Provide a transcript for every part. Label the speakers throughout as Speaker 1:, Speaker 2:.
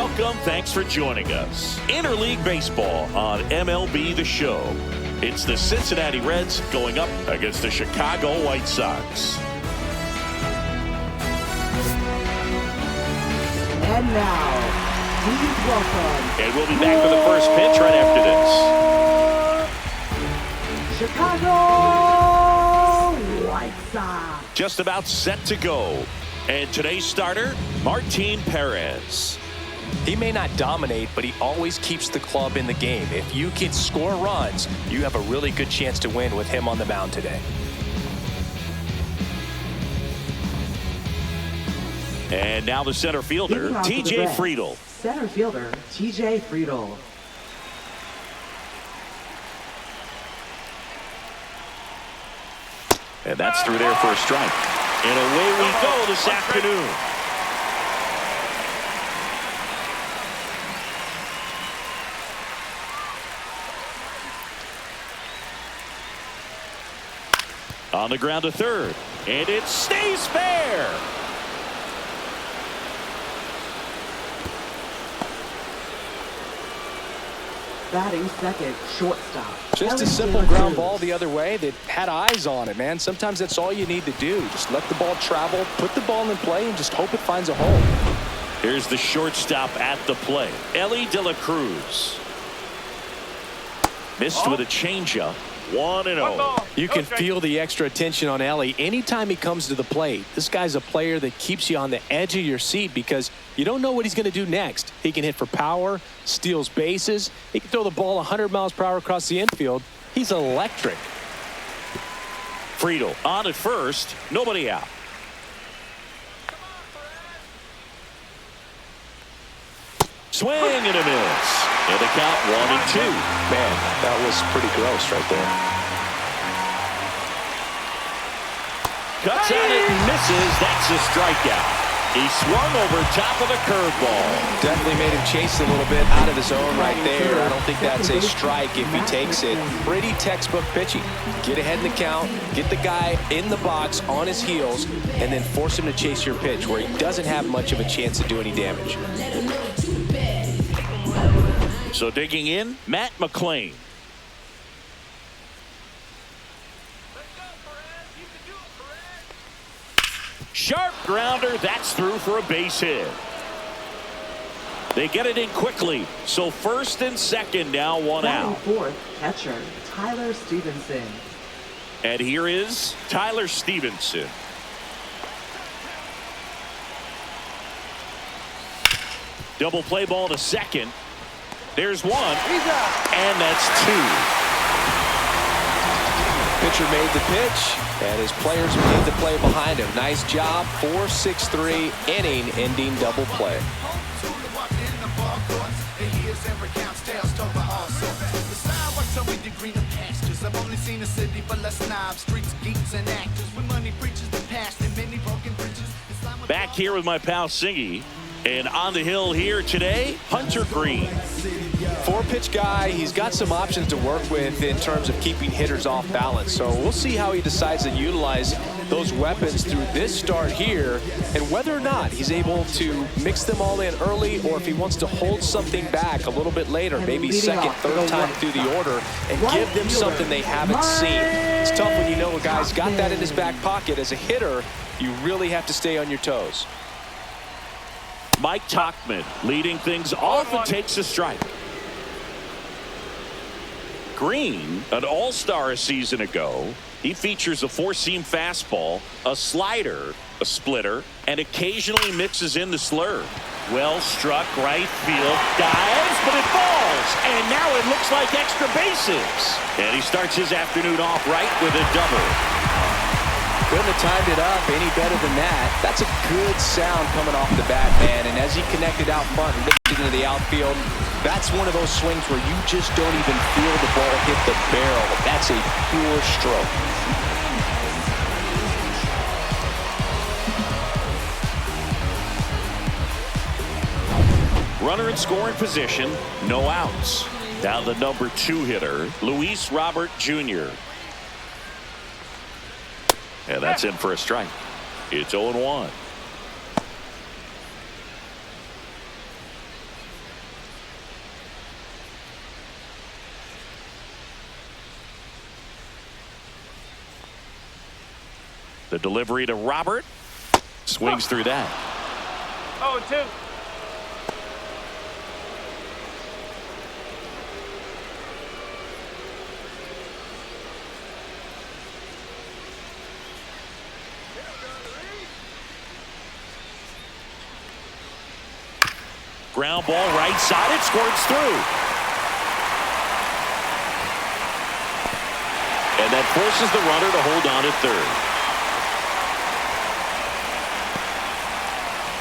Speaker 1: Welcome. Thanks for joining us. Interleague Baseball on MLB The Show. It's the Cincinnati Reds going up against the Chicago White Sox.
Speaker 2: And now, please welcome.
Speaker 1: And we'll be back for the first pitch right after this.
Speaker 2: Chicago White Sox.
Speaker 1: Just about set to go. And today's starter, Martin Perez.
Speaker 3: He may not dominate, but he always keeps the club in the game. If you can score runs, you have a really good chance to win with him on the mound today.
Speaker 1: And now the center fielder, T.J. Friedl.
Speaker 2: Center fielder, T.J. Friedl.
Speaker 1: And that's through there for a strike. And away we go this afternoon. On the ground to third. And it stays fair.
Speaker 2: Batting second, shortstop.
Speaker 3: Just a simple ground ball the other way that had eyes on it, man. Sometimes that's all you need to do. Just let the ball travel, put the ball in play, and just hope it finds a hole.
Speaker 1: Here's the shortstop at the plate, Ellie De La Cruz. Missed with a changeup. 1-0.
Speaker 3: You can feel the extra attention on Ellie anytime he comes to the plate. This guy's a player that keeps you on the edge of your seat because you don't know what he's going to do next. He can hit for power, steals bases. He can throw the ball 100 miles per hour across the infield. He's electric.
Speaker 1: Friedl on at first, nobody out. Swing and a miss. And the count 1-2.
Speaker 3: Man, that was pretty gross right there.
Speaker 1: Cuts at it and misses. That's a strikeout. He swung over top of the curveball.
Speaker 3: Definitely made him chase a little bit out of his zone right there. I don't think that's a strike if he takes it. Pretty textbook pitching. Get ahead in the count, get the guy in the box on his heels, and then force him to chase your pitch where he doesn't have much of a chance to do any damage.
Speaker 1: So digging in, Matt McClain. Sharp grounder, that's through for a base hit. They get it in quickly. So first and second now, one out.
Speaker 2: Fourth, catcher, Tyler Stevenson.
Speaker 1: And here is Tyler Stevenson. Double play ball to second. There's one, and that's two.
Speaker 3: Pitcher made the pitch, and his players made the play behind him. Nice job. 4-6-3 inning-ending double play.
Speaker 1: Back here with my pal Singy. And on the hill here today, Hunter Green.
Speaker 3: Four-pitch guy. He's got some options to work with in terms of keeping hitters off balance. So we'll see how he decides to utilize those weapons through this start here and whether or not he's able to mix them all in early or if he wants to hold something back a little bit later, maybe second, third time through the order and give them something they haven't seen. It's tough when you know a guy's got that in his back pocket. As a hitter, you really have to stay on your toes.
Speaker 1: Mike Tauchman leading things off and takes a strike. Green, an all-star a season ago. He features a four-seam fastball, a slider, a splitter, and occasionally mixes in the slurve. Well struck right field, dives, but it falls. And now it looks like extra bases. And he starts his afternoon off right with a double.
Speaker 3: Couldn't have timed it up any better than that. That's a good sound coming off the bat, man. And as he connected out front and lifted into the outfield, that's one of those swings where you just don't even feel the ball hit the barrel. That's a pure stroke.
Speaker 1: Runner in scoring position, no outs. Now the number 2 hitter, Luis Robert Jr. And that's in for a strike. It's 0-1. The delivery to Robert. Swings through that.
Speaker 4: 0-2.
Speaker 1: Ground ball right side. It squirts through. And that forces the runner to hold on at third.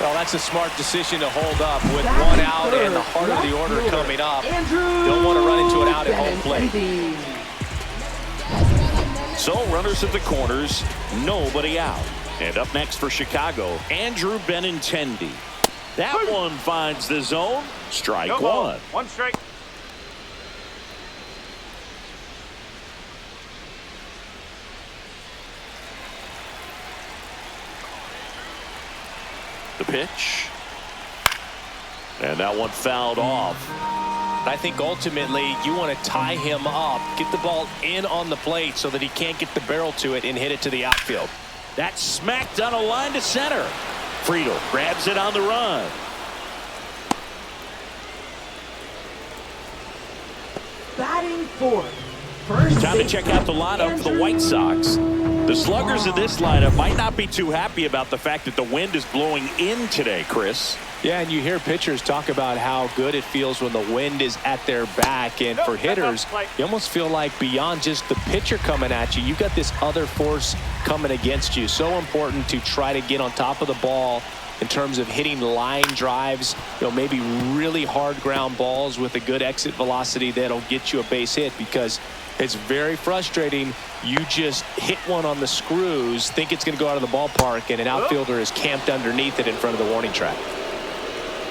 Speaker 3: Well, that's a smart decision to hold up with one out and the heart of the order coming up. Don't want to run into an out at home plate.
Speaker 1: So runners at the corners, nobody out. And up next for Chicago, Andrew Benintendi. That one finds the zone. Strike one.
Speaker 4: One strike.
Speaker 1: The pitch. And that one fouled off.
Speaker 3: I think ultimately you want to tie him up, get the ball in on the plate so that he can't get the barrel to it and hit it to the outfield.
Speaker 1: That's smacked on a line to center. Friedel grabs it on the run.
Speaker 2: Batting fourth. First
Speaker 1: Time to check out the lineup for the White Sox. The sluggers in this lineup might not be too happy about the fact that the wind is blowing in today, Chris.
Speaker 3: Yeah, and you hear pitchers talk about how good it feels when the wind is at their back. And for hitters, you almost feel like beyond just the pitcher coming at you, you've got this other force coming against you. So important to try to get on top of the ball in terms of hitting line drives, maybe really hard ground balls with a good exit velocity that'll get you a base hit, because it's very frustrating. You just hit one on the screws, think it's going to go out of the ballpark, and an outfielder is camped underneath it in front of the warning track.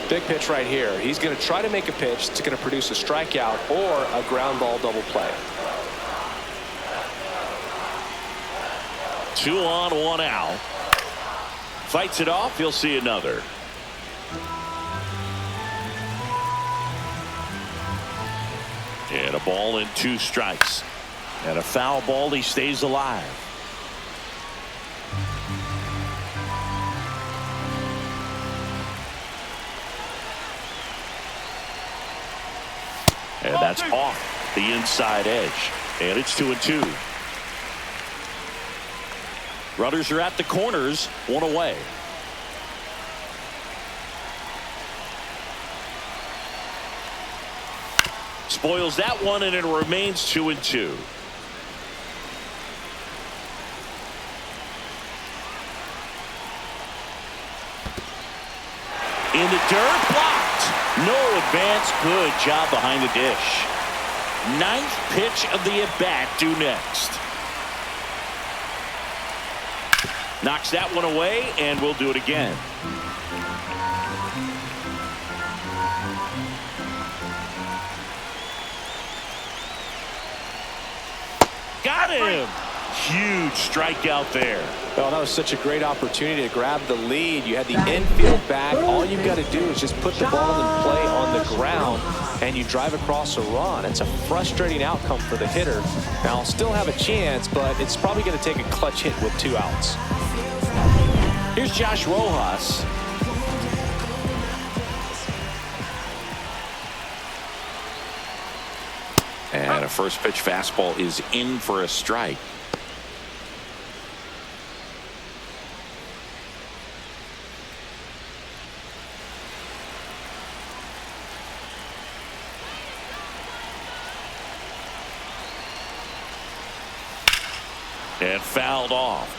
Speaker 3: Big pitch right here. He's going to try to make a pitch that's going to produce a strikeout or a ground ball double play.
Speaker 1: 2 on, 1 out. Fights it off. He'll see another. And a ball and 2 strikes. And a foul ball. He stays alive. And that's off the inside edge. And it's 2-2. Runners are at the corners, 1 away. Spoils that one, and it remains 2-2. In the dirt, blocked. No advance. Good job behind the dish. 9th pitch of the at-bat due next. Knocks that one away, and we'll do it again. Got him. Huge strikeout there.
Speaker 3: Well, that was such a great opportunity to grab the lead. You had the infield back. All you've got to do is just put the ball in play on the ground, and you drive across a run. It's a frustrating outcome for the hitter. Now, I'll still have a chance, but it's probably going to take a clutch hit with 2 outs.
Speaker 1: Here's Josh Rojas. And a first pitch fastball is in for a strike. And fouled off.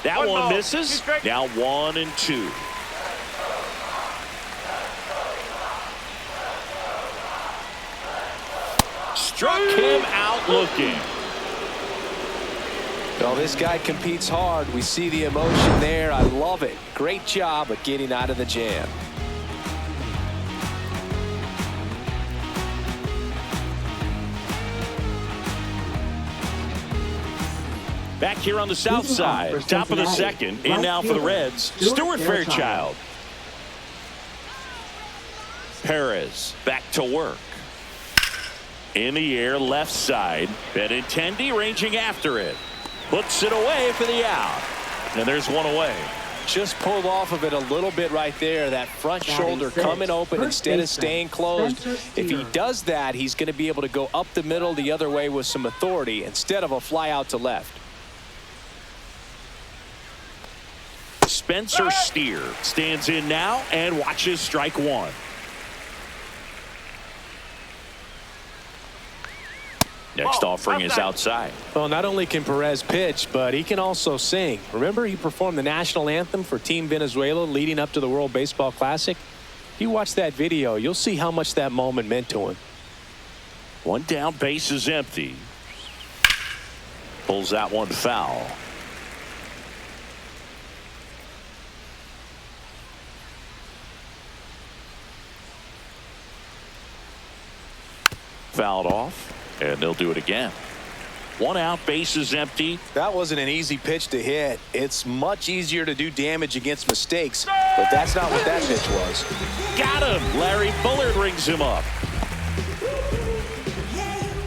Speaker 1: That one misses. Now 1-2. Struck him out looking.
Speaker 3: Well, this guy competes hard. We see the emotion there. I love it. Great job of getting out of the jam.
Speaker 1: Back here on the south side, top of the second, in now for the Reds, Stuart Fairchild. Perez back to work. In the air, left side. Benintendi ranging after it. Puts it away for the out. And there's one away.
Speaker 3: Just pulled off of it a little bit right there. That front shoulder coming open instead of staying closed. If he does that, he's going to be able to go up the middle the other way with some authority instead of a fly out to left.
Speaker 1: Spencer Steer stands in now and watches strike one. Next offering is outside.
Speaker 3: Well, not only can Perez pitch, but he can also sing. Remember, he performed the national anthem for Team Venezuela leading up to the World Baseball Classic. If you watch that video, you'll see how much that moment meant to him.
Speaker 1: One down, base is empty. Pulls that one foul. Fouled off. And they'll do it again. One out, base is empty.
Speaker 3: That wasn't an easy pitch to hit. It's much easier to do damage against mistakes, but that's not what that pitch was.
Speaker 1: Got him. Larry Bullard rings him up.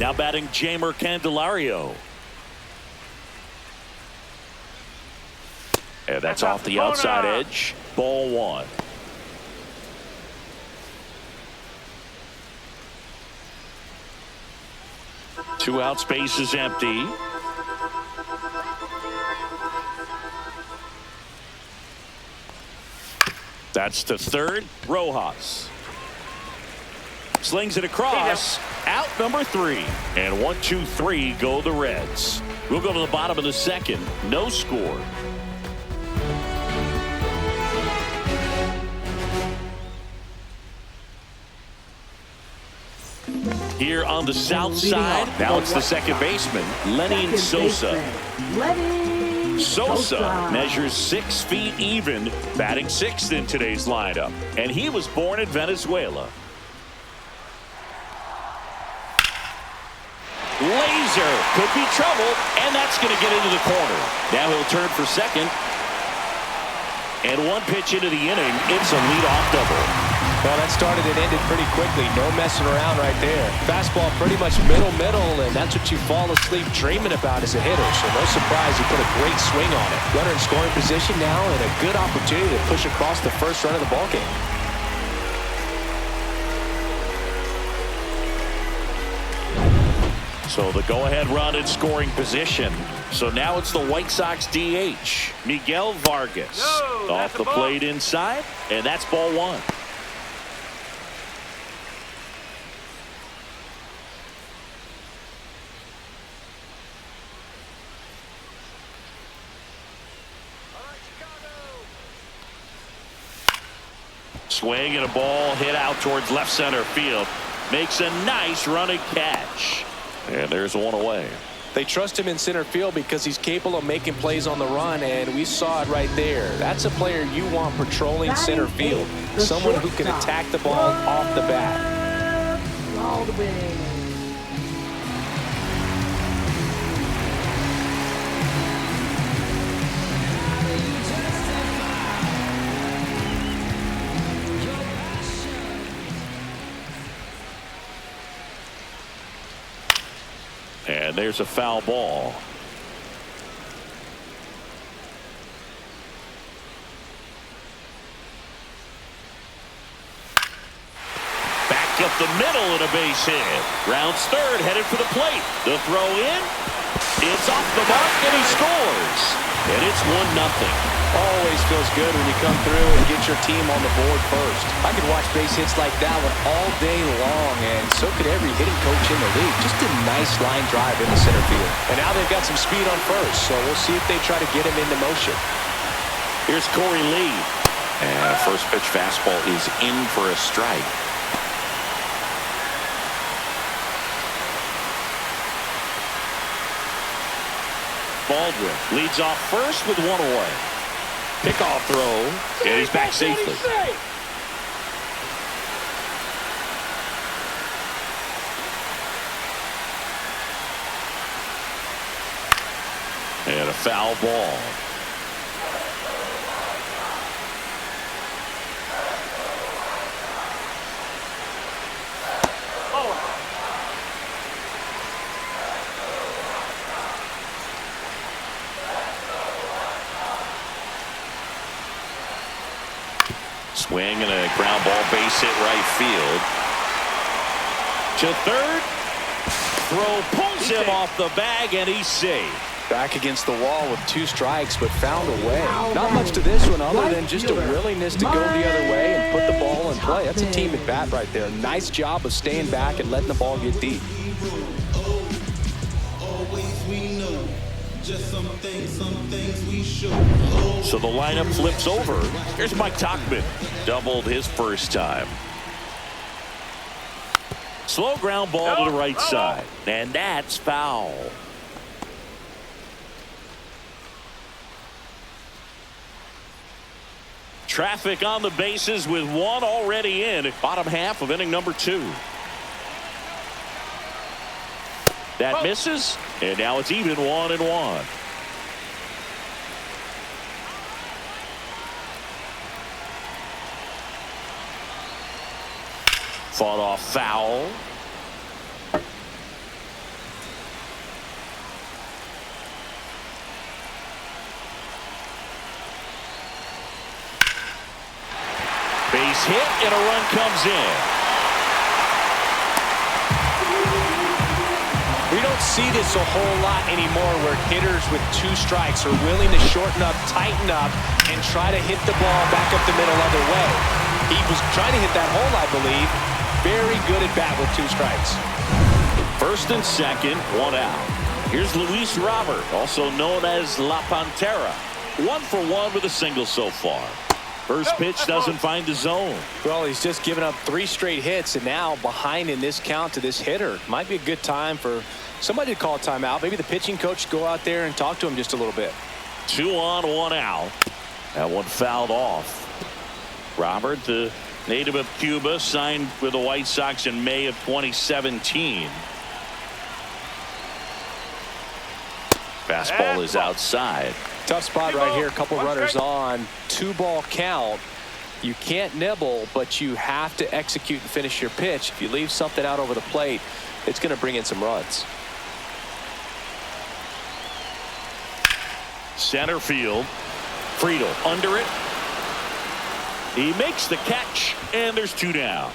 Speaker 1: Now batting Jamer Candelario. And that's off the outside edge. Ball one. Two outs, base is empty. That's to third. Rojas slings it across. Out number 3. And 1-2-3 go the Reds. We'll go to the bottom of the second. No score. Here on the south side, now it's the second baseman, Lenny Sosa. Sosa measures 6 feet even, batting 6th in today's lineup. And he was born in Venezuela. Laser could be trouble, and that's going to get into the corner. Now he'll turn for second. And one pitch into the inning, it's a leadoff double.
Speaker 3: Well, that started and ended pretty quickly. No messing around right there. Fastball pretty much middle, and that's what you fall asleep dreaming about as a hitter. So no surprise he put a great swing on it. Runner in scoring position now and a good opportunity to push across the first run of the ballgame.
Speaker 1: So the go-ahead run in scoring position. So now it's the White Sox DH, Miguel Vargas. Off the plate inside, and that's ball one. Swing and a ball hit out towards left center field. Makes a nice running catch. And there's one away.
Speaker 3: They trust him in center field because he's capable of making plays on the run, and we saw it right there. That's a player you want patrolling center field. Someone who can attack the ball off the bat.
Speaker 2: All the way.
Speaker 1: And there's a foul ball. Back up the middle and a base hit. Rounds third, headed for the plate. The throw in. It's off the mark and he scores. And it's 1-0.
Speaker 3: Always feels good when you come through and get your team on the board first. I could watch base hits like that one all day long, and so could every hitting coach in the league. Just a nice line drive into center field. And now they've got some speed on first, so we'll see if they try to get him into motion.
Speaker 1: Here's Corey Lee. And first pitch fastball is in for a strike. Baldwin leads off first with one away. Pickoff throw, and he's back safely. And a foul ball. Swing and a ground ball, base hit right field. To third. Throw pulls him off the bag, and he's safe.
Speaker 3: Back against the wall with 2 strikes, but found a way. Not much to this one other than just a willingness to go the other way and put the ball in play. That's a team at bat right there. Nice job of staying back and letting the ball get deep.
Speaker 1: So the lineup flips over. Here's Mike Tauchman. Doubled his first time. Slow ground ball to the right side. And that's foul. Traffic on the bases with 1 already in. Bottom half of inning number 2. That misses. And now it's even 1-1. Fought off foul. Base hit and a run comes in.
Speaker 3: We don't see this a whole lot anymore where hitters with 2 strikes are willing to shorten up, tighten up, and try to hit the ball back up the middle other way. He was trying to hit that hole, I believe. Very good at bat with 2 strikes.
Speaker 1: First and second, 1 out. Here's Luis Robert, also known as La Pantera. 1 for 1 with a single so far. First pitch doesn't find the zone.
Speaker 3: Well, he's just given up 3 straight hits, and now behind in this count to this hitter. Might be a good time for somebody to call a timeout. Maybe the pitching coach go out there and talk to him just a little bit.
Speaker 1: 2 on, 1 out. That one fouled off. Robert, the native of Cuba, signed with the White Sox in May of 2017. Fastball is outside.
Speaker 3: Tough spot right here. A couple runners on. 2-ball count. You can't nibble, but you have to execute and finish your pitch. If you leave something out over the plate, it's going to bring in some runs.
Speaker 1: Center field. Friedel under it. He makes the catch, and there's 2 down.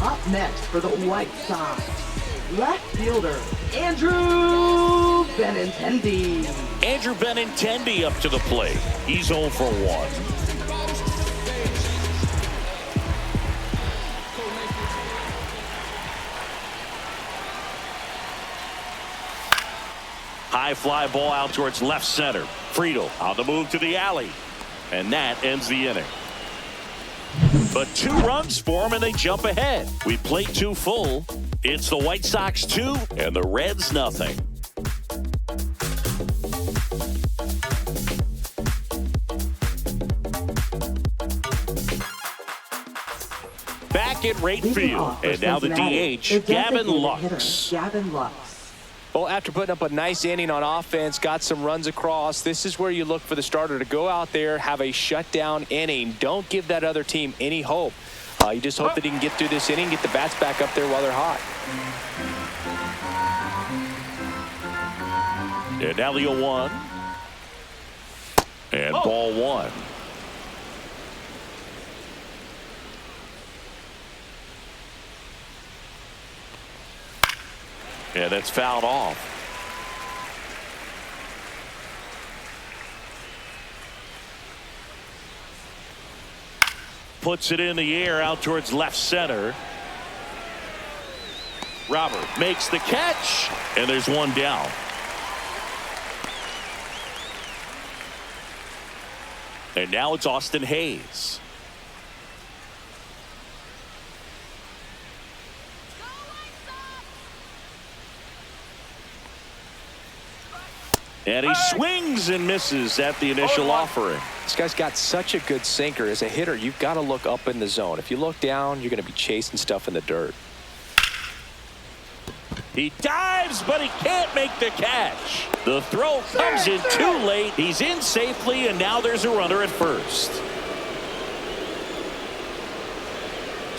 Speaker 2: Up next for the White Sox, left fielder Andrew Benintendi.
Speaker 1: Andrew Benintendi up to the plate. He's 0 for 1. High fly ball out towards left center. Friedel on the move to the alley. And that ends the inning. But 2 runs for them and they jump ahead. We played 2 full. It's the White Sox 2 and the Reds nothing. Back at right field. And now the DH, Gavin Lux.
Speaker 2: Gavin Lux.
Speaker 3: Well, after putting up a nice inning on offense, got some runs across, this is where you look for the starter to go out there, have a shutdown inning. Don't give that other team any hope. You just hope that he can get through this inning, get the bats back up there while they're hot.
Speaker 1: And now the 0-1. And ball 1. And it's fouled off. Puts it in the air out towards left center. Robert makes the catch, and there's 1 down. And now it's Austin Hayes. And he swings and misses at the initial offering.
Speaker 3: This guy's got such a good sinker. As a hitter, you've got to look up in the zone. If you look down, you're going to be chasing stuff in the dirt.
Speaker 1: He dives, but he can't make the catch. The throw comes in too late. He's in safely, and now there's a runner at first.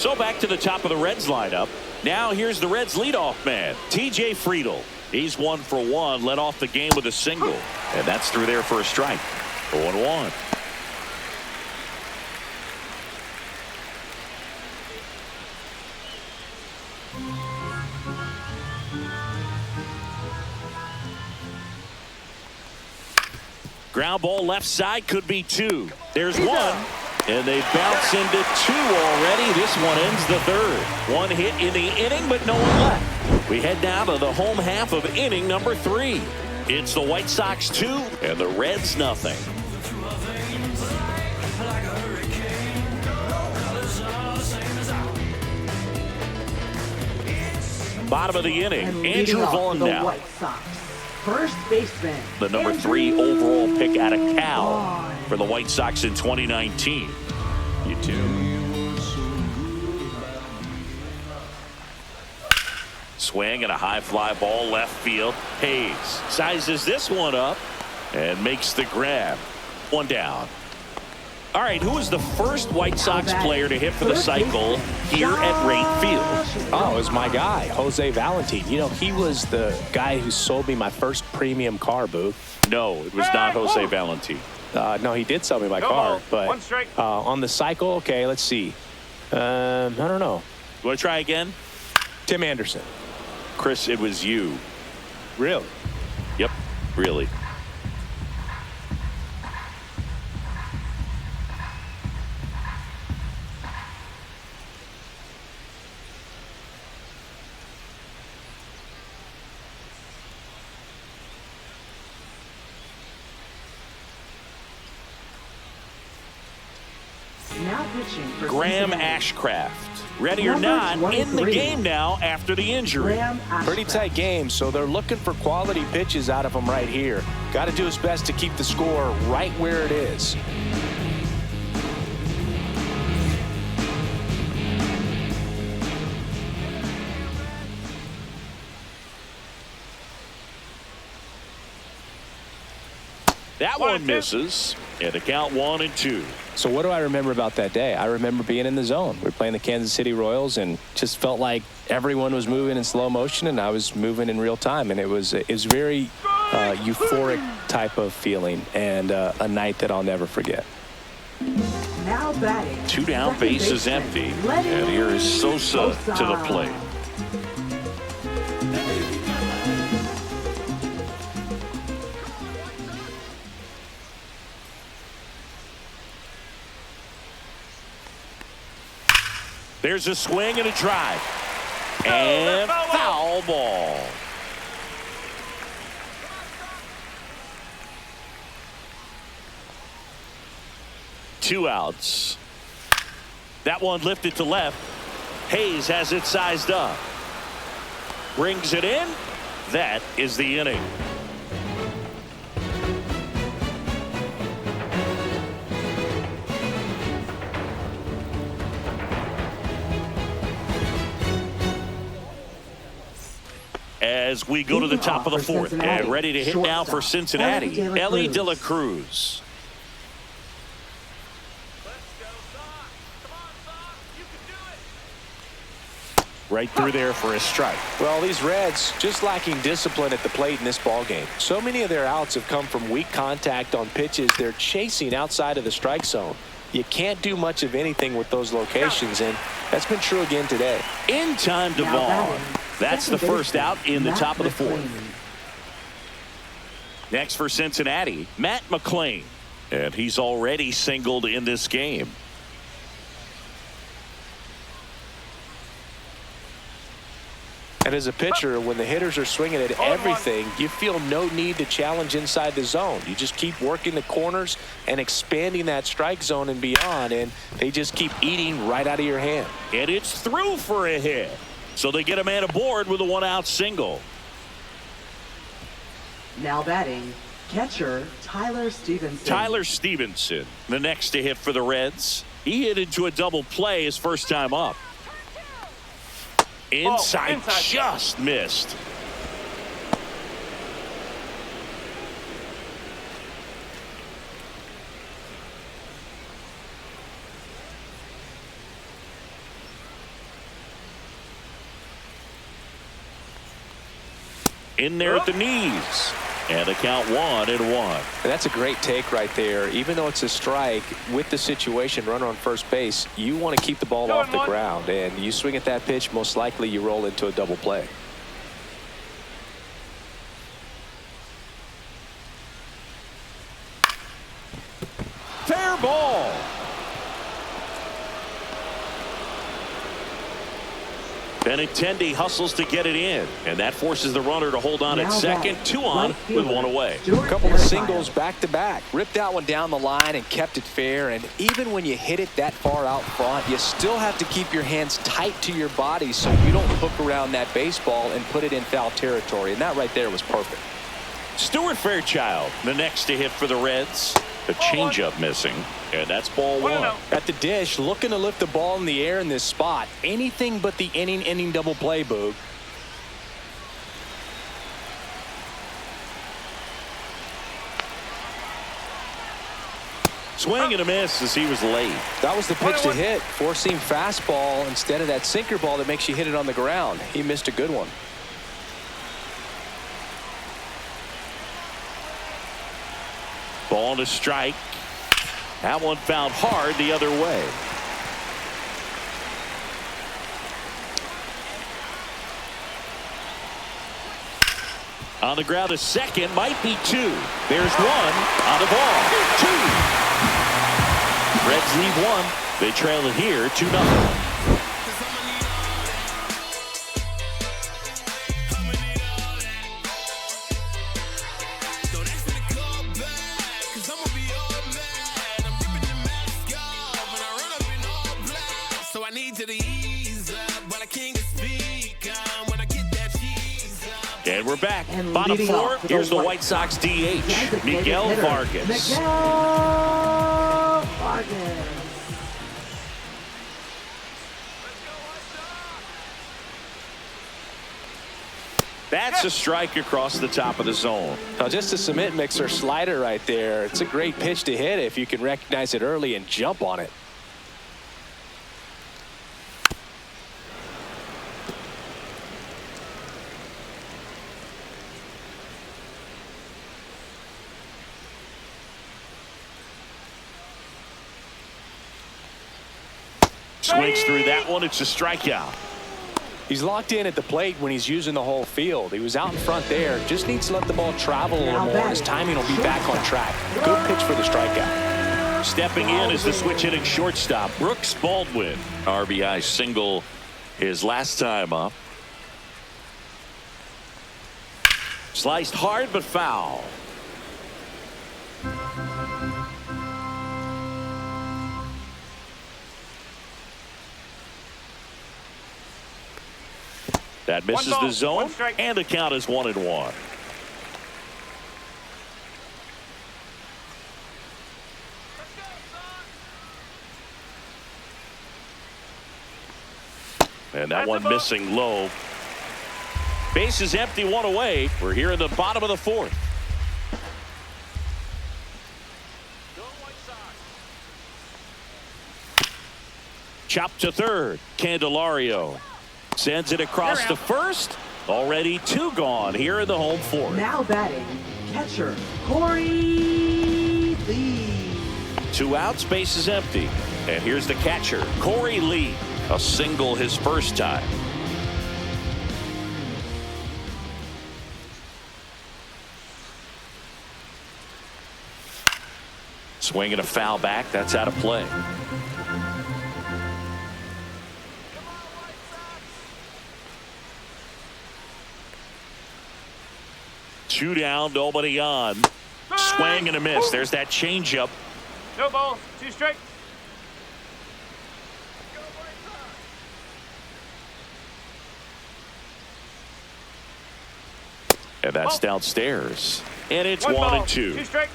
Speaker 1: So back to the top of the Reds lineup. Now here's the Reds leadoff man, TJ Friedel. He's 1 for 1, led off the game with a single, and that's through there for a strike. 0-1. Ground ball left side, could be 2. There's 1. And they bounce into 2 already. This one ends the 3rd. 1 hit in the inning, but no one left. We head now to the home half of inning number 3. It's the White Sox 2 and the Reds nothing. Bottom of the inning, Andrew Vaughn now.
Speaker 2: White Sox first baseman,
Speaker 1: The number 3 overall pick out of Cal for the White Sox in 2019. You too. Swing and a high fly ball left field. Hayes sizes this one up and makes the grab. 1 down. All right, who was the first White Sox player to hit for the cycle here at Rate Field?
Speaker 3: Oh, it was my guy, Jose Valentin. You know, he was the guy who sold me my first premium car, Boo.
Speaker 1: No, it was not Jose Valentin.
Speaker 3: No, he did sell me my car, but
Speaker 4: 1 strike.
Speaker 3: on the cycle, okay, let's see. I don't know.
Speaker 1: You want to try again?
Speaker 3: Tim Anderson.
Speaker 1: Chris, it was you.
Speaker 3: Really?
Speaker 1: Yep, really.
Speaker 2: Now pitching for
Speaker 1: Graham
Speaker 2: Cincinnati.
Speaker 1: Ashcraft. Ready or
Speaker 2: Number
Speaker 1: not, in the
Speaker 2: 23.
Speaker 1: game now after the injury.
Speaker 2: Graham
Speaker 3: Pretty
Speaker 2: Ashcraft.
Speaker 3: tight game, so they're looking for quality pitches out of him right here. Got to do his best to keep the score right where it is.
Speaker 1: That one misses. And the count 1-2.
Speaker 3: So what do I remember about that day? I remember being in the zone. We were playing the Kansas City Royals and just felt like everyone was moving in slow motion and I was moving in real time. And it was very euphoric type of feeling and a night that I'll never forget.
Speaker 2: Now batting.
Speaker 1: 2 down,
Speaker 2: second
Speaker 1: base is
Speaker 2: baseman,
Speaker 1: empty.
Speaker 2: Lenny
Speaker 1: And here is Sosa to the plate. There's a swing and a drive. And foul ball. Two outs. That one lifted to left. Hayes has it sized up. Brings it in. That is the inning. As we go to the top of the 4th and ready to hit now for Cincinnati, Ellie De La Cruz. Right through there for a strike.
Speaker 3: Well, these Reds just lacking discipline at the plate in this ball game. So many of their outs have come from weak contact on pitches they're chasing outside of the strike zone. You can't do much of anything with those locations, and that's been true again today.
Speaker 1: In time to Vaughn. That's the first out in the top of the 4th. Next for Cincinnati, Matt McClain. And he's already singled in this game.
Speaker 3: And as a pitcher, when the hitters are swinging at everything, you feel no need to challenge inside the zone. You just keep working the corners and expanding that strike zone and beyond, and they just keep eating right out of your hand.
Speaker 1: And it's through for a hit. So they get a man aboard with a 1-out single.
Speaker 2: Now batting, catcher Tyler Stevenson.
Speaker 1: Tyler Stevenson, the next to hit for the Reds. He hit into a double play his first time up. Inside, just missed. In there at the knees. And the count 1-1.
Speaker 3: And that's a great take right there. Even though it's a strike, with the situation, runner on first base, you want to keep the ball off the ground. And you swing at that pitch, most likely you roll into a double play.
Speaker 1: Fair ball. Benintendi hustles to get it in, and that forces the runner to hold on at second. 2 on with 1 away.
Speaker 3: A couple of singles back to back. Ripped that one down the line and kept it fair. And even when you hit it that far out front, you still have to keep your hands tight to your body so you don't hook around that baseball and put it in foul territory. And that right there was perfect.
Speaker 1: Stuart Fairchild, the next to hit for the Reds. The changeup missing, and that's ball 1.
Speaker 3: At the dish, looking to lift the ball in the air in this spot. Anything but the inning double play, Boog.
Speaker 1: Swing and a miss as he was late.
Speaker 3: That was the pitch to hit. Four-seam fastball instead of that sinker ball that makes you hit it on the ground. He missed a good one.
Speaker 1: Ball to strike. That one found hard the other way. On the ground to second, might be 2. There's 1 on the ball. 2. Reds lead 1. They trail it here 2-0. And we're back. Bottom 4. Here's the White Sox DH, Miguel Vargas.
Speaker 2: Miguel Vargas.
Speaker 1: That's a strike across the top of the zone.
Speaker 3: Now just a cement mixer slider right there. It's a great pitch to hit if you can recognize it early and jump on it.
Speaker 1: Swings through that one. It's a strikeout.
Speaker 3: He's locked in at the plate when he's using the whole field. He was out in front there. Just needs to let the ball travel a little more. His timing will be back on track. Good pitch for the strikeout.
Speaker 1: Stepping in is the switch hitting shortstop, Brooks Baldwin. RBI single his last time up. Sliced hard but foul. That misses the zone, and the count is 1-1. And that one missing low. Base is empty, 1 away. We're here in the bottom of the 4th. Chop to third. Candelario sends it across to first. Already 2 gone here in the home 4th.
Speaker 2: Now batting, catcher Corey Lee.
Speaker 1: 2 outs, base is empty. And here's the catcher, Corey Lee. A single his first time. Swinging a foul back. That's out of play. Two down, nobody on. Swing and a miss. There's that changeup.
Speaker 4: No balls, 2 strikes.
Speaker 1: And that's downstairs. And it's
Speaker 4: 1
Speaker 1: 1
Speaker 4: ball,
Speaker 1: and 2.
Speaker 4: 2 strikes.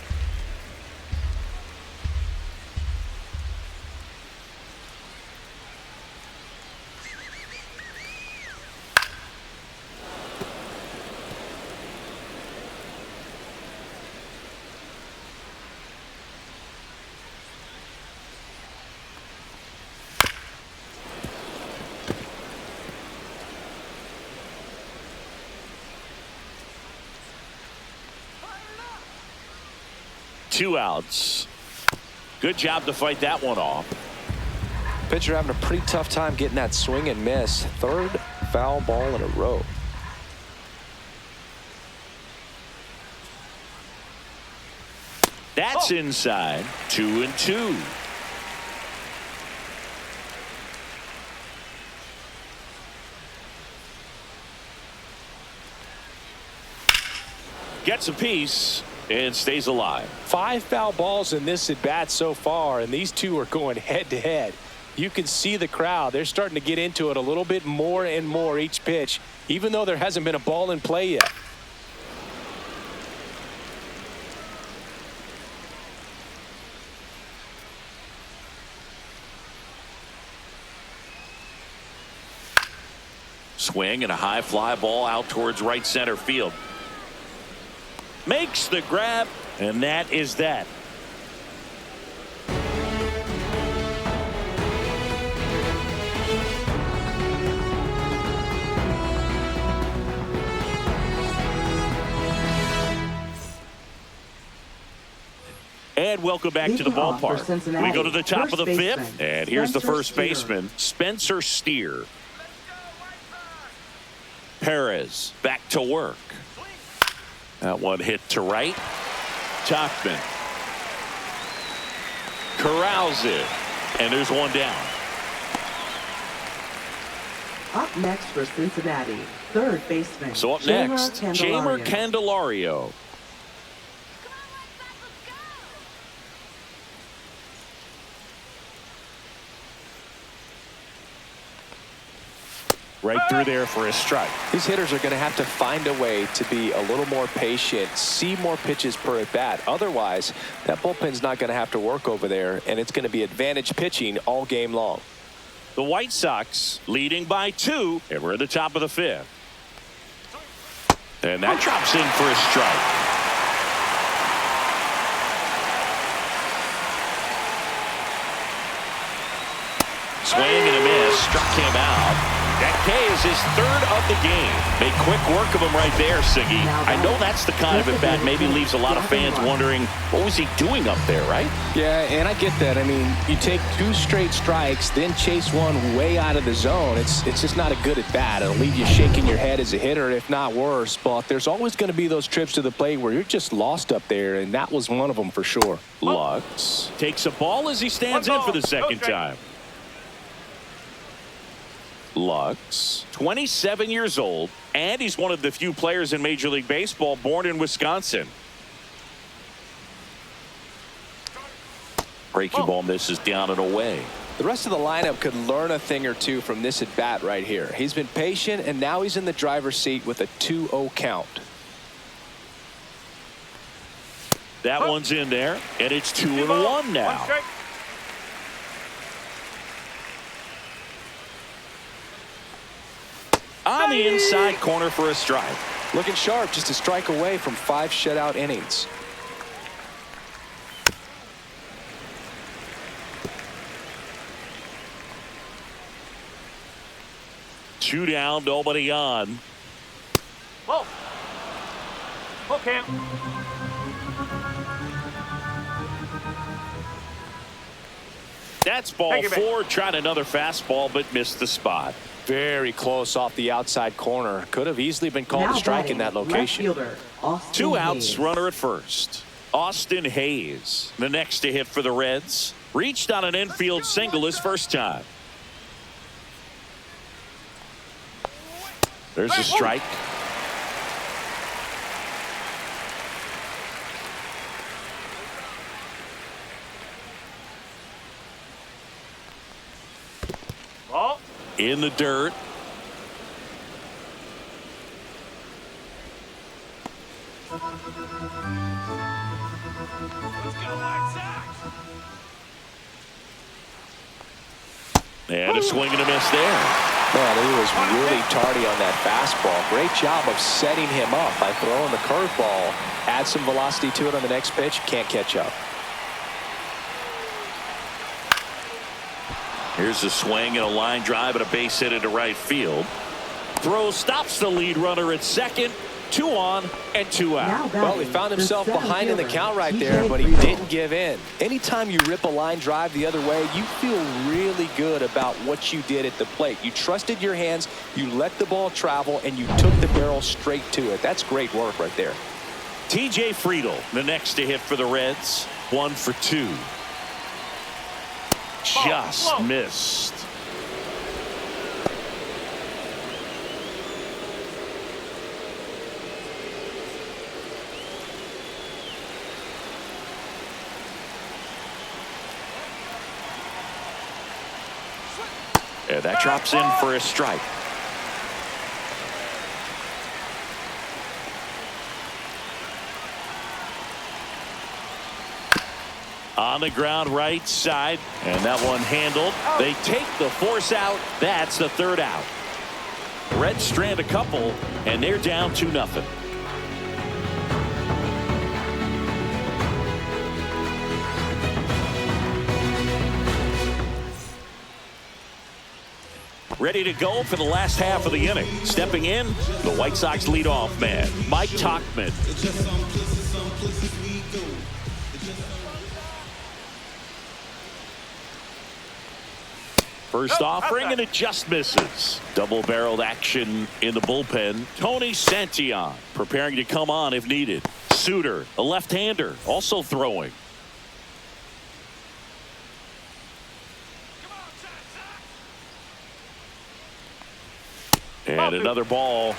Speaker 1: 2 outs. Good job to fight that one off.
Speaker 3: Pitcher having a pretty tough time getting that swing and miss. Third foul ball in a row.
Speaker 1: That's inside. 2-2. Gets a piece and stays alive.
Speaker 3: 5 foul balls in this at bat so far, and these two are going head to head. You can see the crowd. They're starting to get into it a little bit more and more each pitch, even though there hasn't been a ball in play yet.
Speaker 1: Swing and a high fly ball out towards right center field. Makes the grab, and that is that. And welcome back to the ballpark. We go to the top of the 5th, and here's the first baseman, Spencer Steer. Perez back to work. That one hit to right. Tachman corrals it, and there's one down.
Speaker 2: Up next for Cincinnati, third baseman.
Speaker 1: So up next, Jeimer Candelario. Right through there for a strike.
Speaker 3: These hitters are going to have to find a way to be a little more patient, see more pitches per at bat. Otherwise, that bullpen's not going to have to work over there, and it's going to be advantage pitching all game long.
Speaker 1: The White Sox leading by 2, and we're at the top of the 5th. And that drops in for a strike. Swing and a miss, struck him out. That K is his 3rd of the game. Made quick work of him right there, Siggy. I know that's the kind of at bat maybe leaves a lot of fans wondering, what was he doing up there, right?
Speaker 3: Yeah, and I get that. I mean, you take 2 straight strikes, then chase one way out of the zone. It's just not a good at bat. It'll leave you shaking your head as a hitter, if not worse. But there's always going to be those trips to the plate where you're just lost up there, and that was one of them for sure.
Speaker 1: Lux takes a ball as he stands in for the second time. Lux, 27 years old, and he's one of the few players in Major League Baseball born in Wisconsin. Breaking ball misses down and away.
Speaker 3: The rest of the lineup could learn a thing or two from this at bat right here. He's been patient, and now he's in the driver's seat with a 2-0 count.
Speaker 1: That one's in there, and it's 2-1 now. On the inside corner for a strike.
Speaker 3: Looking sharp, just a strike away from 5 shutout innings.
Speaker 1: Two down, nobody on.
Speaker 4: Whoa. Whoa, Cam.
Speaker 1: That's ball 4. Tried another fastball, but missed the spot.
Speaker 3: Very close off the outside corner. Could have easily been called a strike in that location.
Speaker 2: Fielder,
Speaker 1: 2 outs,
Speaker 2: Hayes.
Speaker 1: runner at first. Austin Hayes, the next to hit for the Reds. Reached on an infield single his first time. There's a strike.
Speaker 4: Ball.
Speaker 1: In the dirt.
Speaker 4: Let's go, White Sox.
Speaker 1: And a swing and a miss there.
Speaker 3: Man, he was really tardy on that fastball. Great job of setting him up by throwing the curveball. Add some velocity to it on the next pitch. Can't catch up.
Speaker 1: Here's a swing and a line drive and a base hit into right field. Throw stops the lead runner at second, 2 on and 2 out.
Speaker 3: Well, he found himself behind in the count right there, but he didn't give in. Anytime you rip a line drive the other way, you feel really good about what you did at the plate. You trusted your hands, you let the ball travel, and you took the barrel straight to it. That's great work right there.
Speaker 1: TJ Friedl, the next to hit for the Reds. 1 for 2. Just missed. And that drops in for a strike. On the ground right side, and that one handled. They take the force out. That's the 3rd out. Reds strand a couple, and they're down 2-0. Ready to go for the last half of the inning. Stepping in, the White Sox leadoff man, Mike Tauchman. First offering, and it just misses. Double-barreled action in the bullpen. Tony Santillan preparing to come on if needed. Suter, a left-hander, also throwing. And another ball.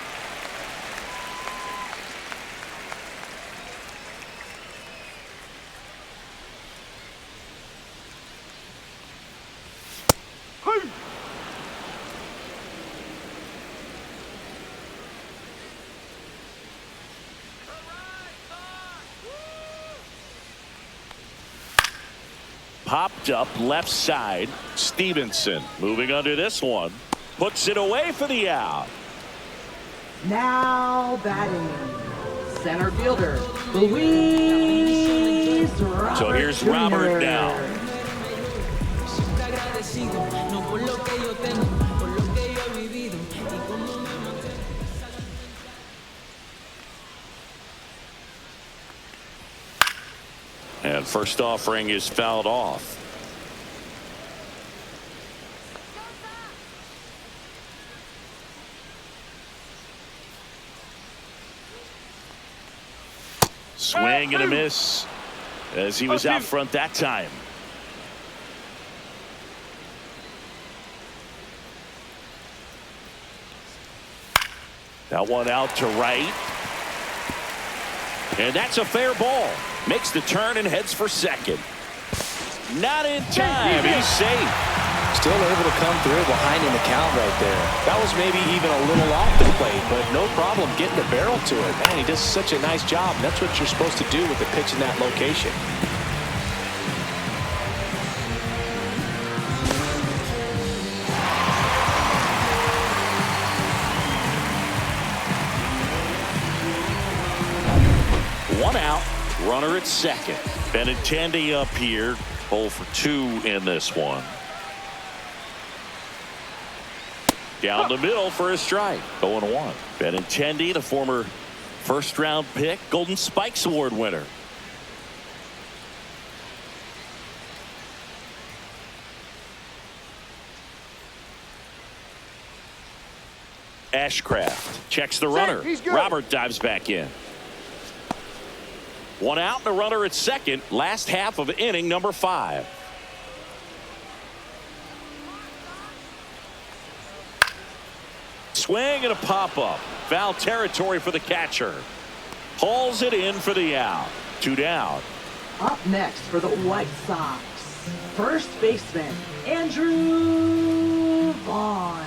Speaker 1: Popped up left side. Stevenson moving under this one. Puts it away for the out.
Speaker 2: Now batting, center fielder, Luis Robert
Speaker 1: So here's Robert
Speaker 2: Jr.
Speaker 1: now. And first offering is fouled off. Swing and a miss as he was out front that time. That one out to right. And that's a fair ball. Makes the turn and heads for second. Not in time. He's safe.
Speaker 3: Still able to come through behind in the count right there. That was maybe even a little off the plate, but no problem getting the barrel to it. Man, he does such a nice job. And that's what you're supposed to do with the pitch in that location.
Speaker 1: One out, runner at second. Benintendi up here, 0 for 2 in this one. Down the middle for a strike. 0-1. Benintendi, the former first-round pick, Golden Spikes Award winner. Ashcraft checks the runner. Robert dives back in. One out and a runner at second. Last half of inning number 5. Swing and a pop-up. Foul territory for the catcher. Hauls it in for the out. 2 down.
Speaker 2: Up next for the White Sox, first baseman, Andrew Vaughn.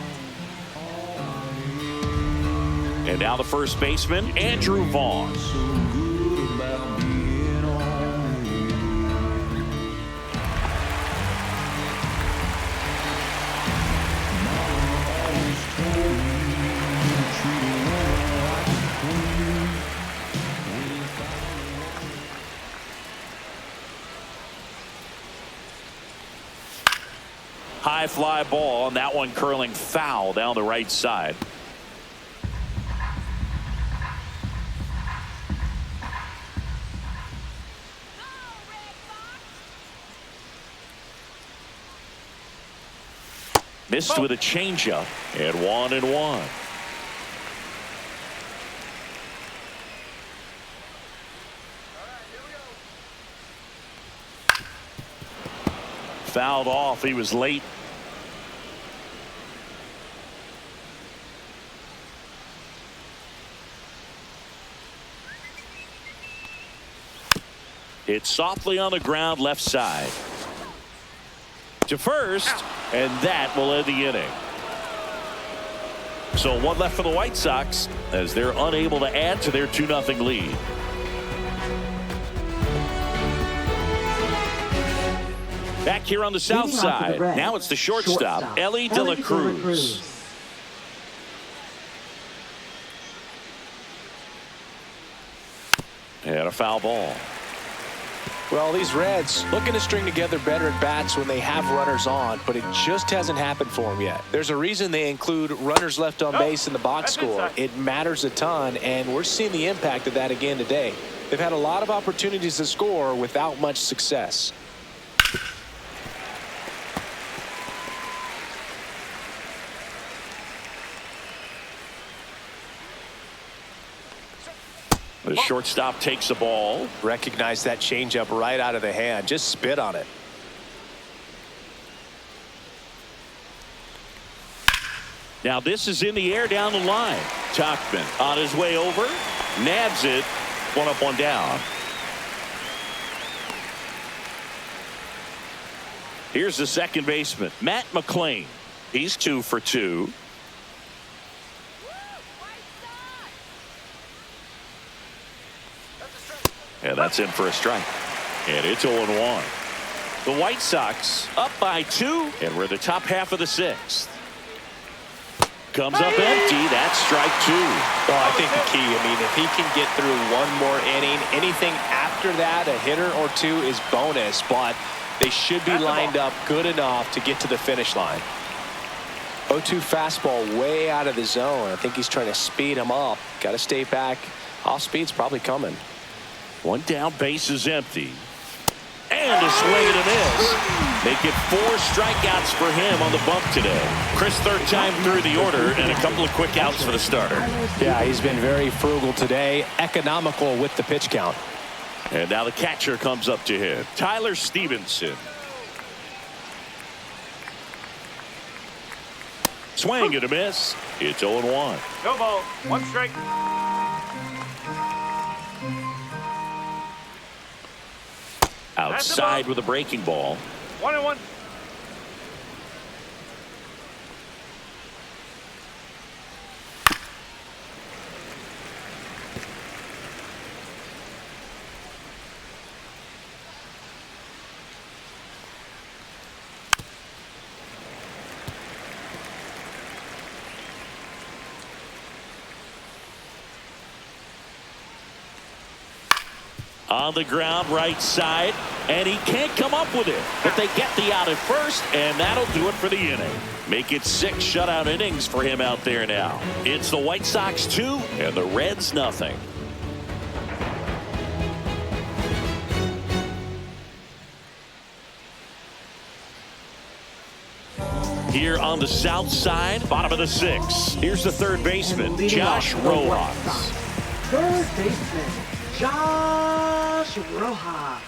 Speaker 1: And now the first baseman, Andrew Vaughn. High fly ball, and that one curling foul down the right side. Missed with a changeup, and 1-1. Fouled off. He was late. Hit softly on the ground left side. To first, and that will end the inning. So one left for the White Sox as they're unable to add to their 2-0 lead. Back here on the south side. Now it's the shortstop, Ellie De La Cruz. And a foul ball.
Speaker 3: Well, these Reds looking to string together better at bats when they have runners on, but it just hasn't happened for them yet. There's a reason they include runners left on base in the box score. It matters a ton, and we're seeing the impact of that again today. They've had a lot of opportunities to score without much success.
Speaker 1: The shortstop takes the ball.
Speaker 3: Recognize that changeup right out of the hand. Just spit on it.
Speaker 1: Now this is in the air down the line. Tauchman on his way over. Nabs it. 1 up, 1 down. Here's the second baseman, Matt McClain. He's 2 for 2. And that's in for a strike. And it's 0-1. The White Sox up by 2, and we're in the top half of the 6th. Comes up empty. That's strike 2.
Speaker 3: Well, I think the key, I mean, if he can get through one more inning, anything after that, a hitter or 2 is bonus, but they should be lined up good enough to get to the finish line. 0-2 fastball way out of the zone. I think he's trying to speed him up. Got to stay back. Off speed's probably coming.
Speaker 1: 1 down, base is empty. And a swing and a miss. Make it 4 strikeouts for him on the bump today. Chris, third time through the order, and a couple of quick outs for the starter.
Speaker 3: Yeah, he's been very frugal today. Economical with the pitch count.
Speaker 1: And now the catcher comes up to him, Tyler Stevenson. Swing and a miss. It's 0-1.
Speaker 4: No ball. 1 strike.
Speaker 1: Outside with a breaking ball.
Speaker 4: 1-1.
Speaker 1: On the ground right side, and he can't come up with it, but they get the out at first, and that'll do it for the inning. Make it 6 shutout innings for him out there now. It's the White Sox 2 and the Reds nothing. Here on the south side, bottom of the 6th. Here's the third baseman, Josh Rojas.
Speaker 2: Third baseman, Josh Rojas.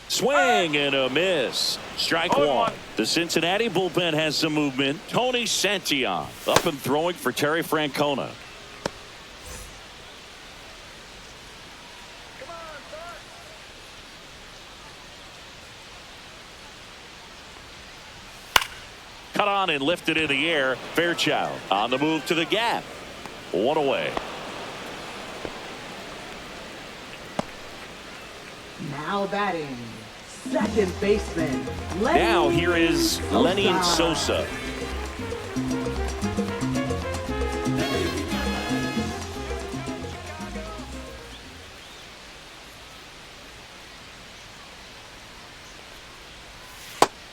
Speaker 1: Swing and a miss. Strike 1. The Cincinnati bullpen has some movement. Tony Santillan up and throwing for Terry Francona. Cut on and lifted in the air. Fairchild on the move to the gap. 1 away.
Speaker 2: Now batting, second baseman.
Speaker 1: Now here is Lenin Sosa.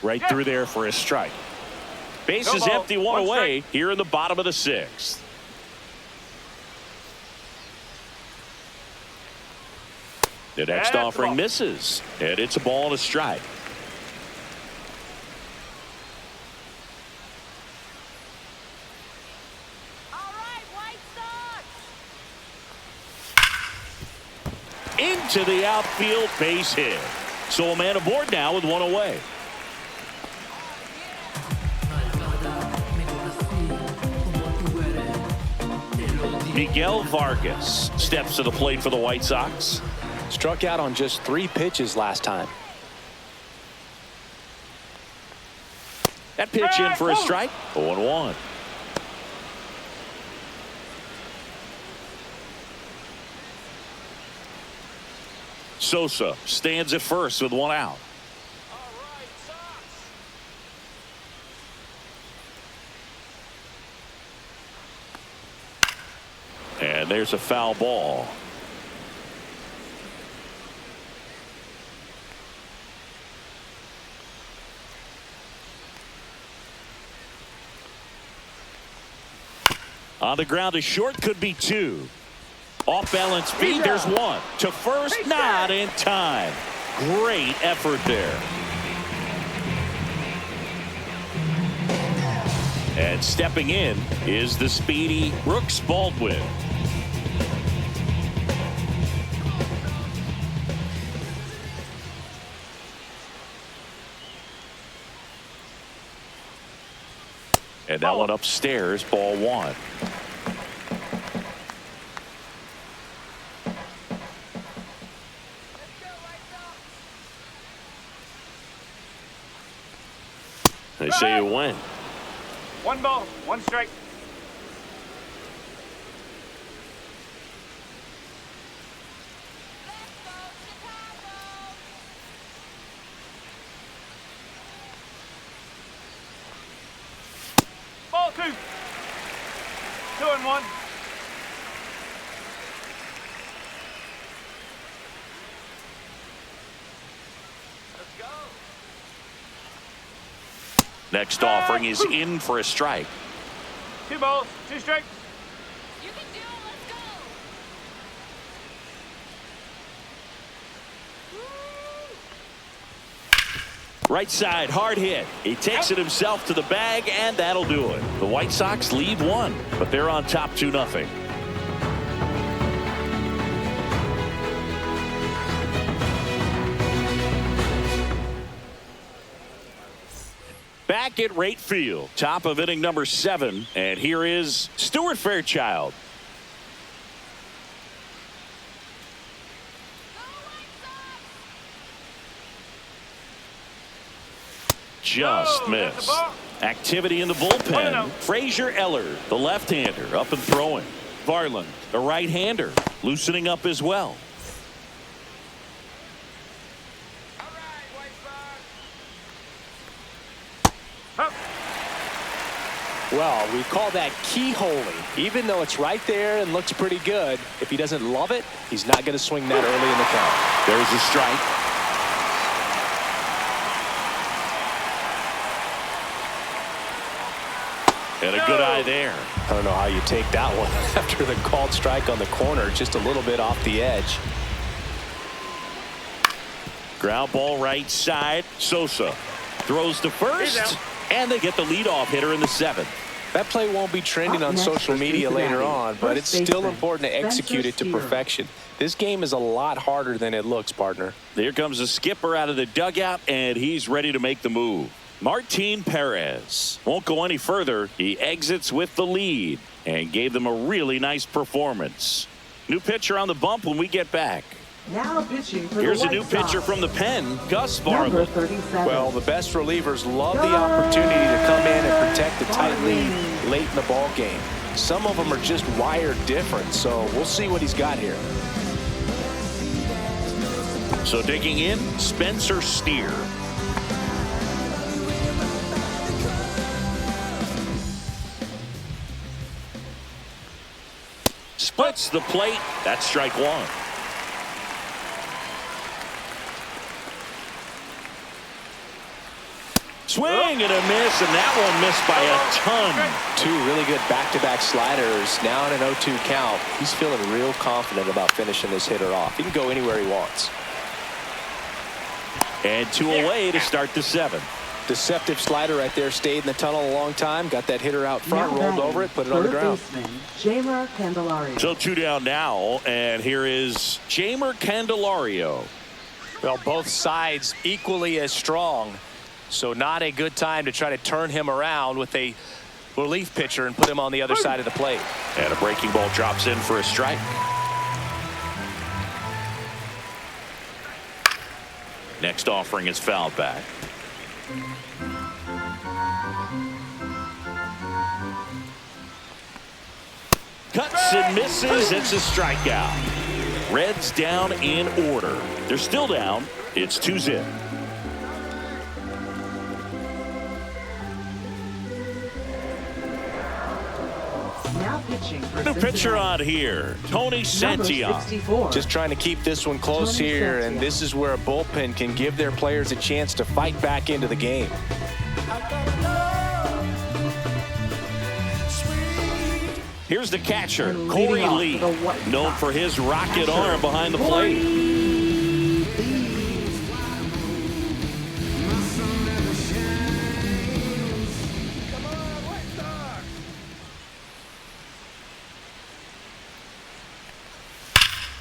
Speaker 1: Right through there for a strike. Base is empty, 1 away here in the bottom of the 6th. The next
Speaker 4: That's
Speaker 1: offering
Speaker 4: ball.
Speaker 1: misses, and it's a ball and a strike.
Speaker 5: All right, White Sox.
Speaker 1: Into the outfield, base hit. So a man aboard now with one away. Miguel Vargas steps to the plate for the White Sox.
Speaker 3: Struck out on just 3 pitches last time.
Speaker 1: That pitch in for a strike. 0-1. Sosa stands at first with one out.
Speaker 5: All right, Sox.
Speaker 1: And there's a foul ball. On the ground to short, could be 2. Off balance speed, there's 1. To first, not in time. Great effort there. And stepping in is the speedy Brooks Baldwin. And that one upstairs, ball 1. They say you win.
Speaker 4: 1 ball, 1 strike. Ball 2. 2-1. Let's go.
Speaker 1: Next offering is in for a strike.
Speaker 4: 2 balls, 2 strikes.
Speaker 5: You can do it. Let's go.
Speaker 1: Right side, hard hit. He takes it himself to the bag, and that'll do it. The White Sox lead 1, but they're on top 2-0. Back at right field, top of inning number 7, and here is Stuart Fairchild. Just
Speaker 4: Oh, that's a
Speaker 1: missed.
Speaker 4: ball.
Speaker 1: Activity in the
Speaker 4: Oh,
Speaker 1: bullpen.
Speaker 4: no.
Speaker 1: Frazier Eller, the left-hander, up and throwing. Varland, the right-hander, loosening up as well.
Speaker 5: All right, White Sox.
Speaker 4: Up.
Speaker 3: Well, we call that keyholing. Even though it's right there and looks pretty good, if he doesn't love it, he's not going to swing that early in the count.
Speaker 1: There's a strike. And a good eye there.
Speaker 3: I don't know how you take that one after the called strike on the corner, just a little bit off the edge.
Speaker 1: Ground ball right side. Sosa throws to
Speaker 4: He's
Speaker 1: first,
Speaker 4: out.
Speaker 1: and they get the leadoff hitter in the 7th.
Speaker 3: That play won't be trending
Speaker 2: Up
Speaker 3: on
Speaker 2: next
Speaker 3: social
Speaker 2: for
Speaker 3: media later
Speaker 2: Cincinnati,
Speaker 3: on, but
Speaker 2: first
Speaker 3: it's still
Speaker 2: baseman,
Speaker 3: important to execute it to
Speaker 2: Spencer Steer.
Speaker 3: perfection. This game is a lot harder than it looks, partner.
Speaker 1: Here comes the skipper out of the dugout, and he's ready to make the move. Martin Perez won't go any further. He exits with the lead and gave them a really nice performance. New pitcher on the bump when we get back.
Speaker 2: Now pitching for
Speaker 1: Here's
Speaker 2: the
Speaker 1: a new
Speaker 2: White
Speaker 1: pitcher
Speaker 2: Sox,
Speaker 1: from the pen, Gus
Speaker 2: number
Speaker 1: Varland.
Speaker 2: 37.
Speaker 3: Well, the best relievers love the opportunity to come in and protect a tight lead late in the ball game. Some of them are just wired different, so we'll see what he's got here.
Speaker 1: So digging in, Spencer Steer. Splits the plate. That's strike 1. Swing and a miss, and that one missed by a ton.
Speaker 3: Two really good back-to-back sliders. Now in an 0-2 count. He's feeling real confident about finishing this hitter off. He can go anywhere he wants.
Speaker 1: And 2 away to start the 7th.
Speaker 3: Deceptive slider right there. Stayed in the tunnel a long time. Got that hitter out front, rolled over it, put it on the ground.
Speaker 2: Jamer Candelario.
Speaker 1: So 2 down now, and here is Jamer Candelario.
Speaker 3: Well, both sides equally as strong. So not a good time to try to turn him around with a relief pitcher and put him on the other side of the plate.
Speaker 1: And a breaking ball drops in for a strike. Next offering is fouled back. Cuts and misses. It's a strikeout. Reds down in order. They're still down. It's 2-0.
Speaker 2: Now pitching for
Speaker 1: The pitcher
Speaker 2: Cincinnati.
Speaker 1: on here, Tony Santillan.
Speaker 2: 64.
Speaker 3: Just trying to keep this one close
Speaker 2: Tony
Speaker 3: here,
Speaker 2: Santillan.
Speaker 3: and this is where a bullpen can give their players a chance to fight back into the game.
Speaker 1: Here's the catcher,
Speaker 2: And
Speaker 1: Corey
Speaker 2: leading off
Speaker 1: Lee,
Speaker 2: for the White
Speaker 1: known
Speaker 2: Sox.
Speaker 1: for his rocket
Speaker 2: Catcher,
Speaker 1: arm behind the
Speaker 2: Corey
Speaker 1: plate.
Speaker 2: Lee.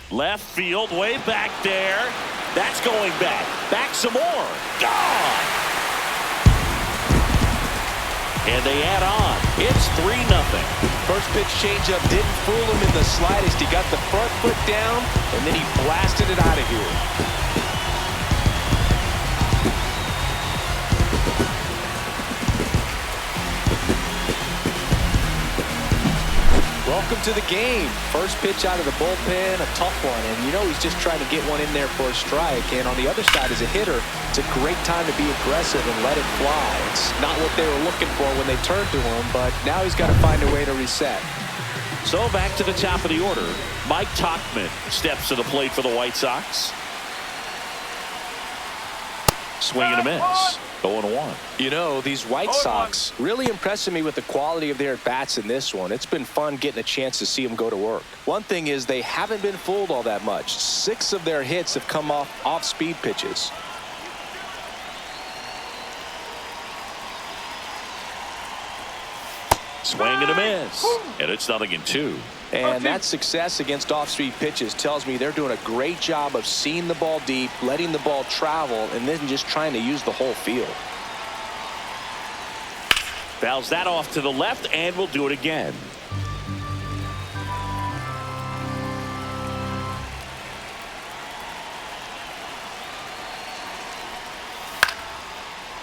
Speaker 1: Left field, way back there. That's going back. Back some more. Gone! And they add on. It's 3-0.
Speaker 3: First pitch changeup didn't fool him in the slightest. He got the front foot down, and then he blasted it out of here. Welcome to the game. First pitch out of the bullpen, a tough one, and you know he's just trying to get one in there for a strike. And on the other side, as a hitter, it's a great time to be aggressive and let it fly. It's not what they were looking for when they turned to him, but now he's got to find a way to reset.
Speaker 1: So back to the top of the order. Mike Tauchman steps to the plate for the White Sox. Swing and a miss. 0-1.
Speaker 3: You know, these White Sox really impressing me with the quality of their at-bats in this one. It's been fun getting a chance to see them go to work. One thing is they haven't been fooled all that much. 6 of their hits have come off speed pitches.
Speaker 1: Swing and a miss. And it's 0-2.
Speaker 3: And that success against off-speed pitches tells me they're doing a great job of seeing the ball deep, letting the ball travel, and then just trying to use the whole field.
Speaker 1: Fouls that off to the left, and we'll do it again.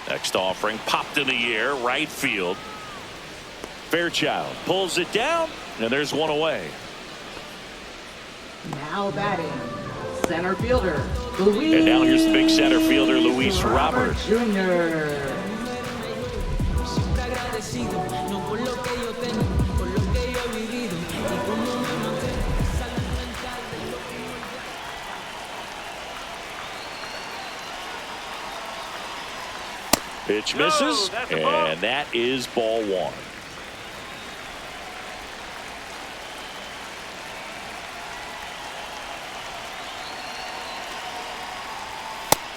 Speaker 1: Next offering popped in the air, right field. Fairchild pulls it down, and there's one away.
Speaker 2: Now batting, center fielder, Luis.
Speaker 1: And now here's the big center fielder, Luis Robert.
Speaker 2: Jr.
Speaker 1: Pitch misses,
Speaker 4: that's a ball.
Speaker 1: and that is ball 1.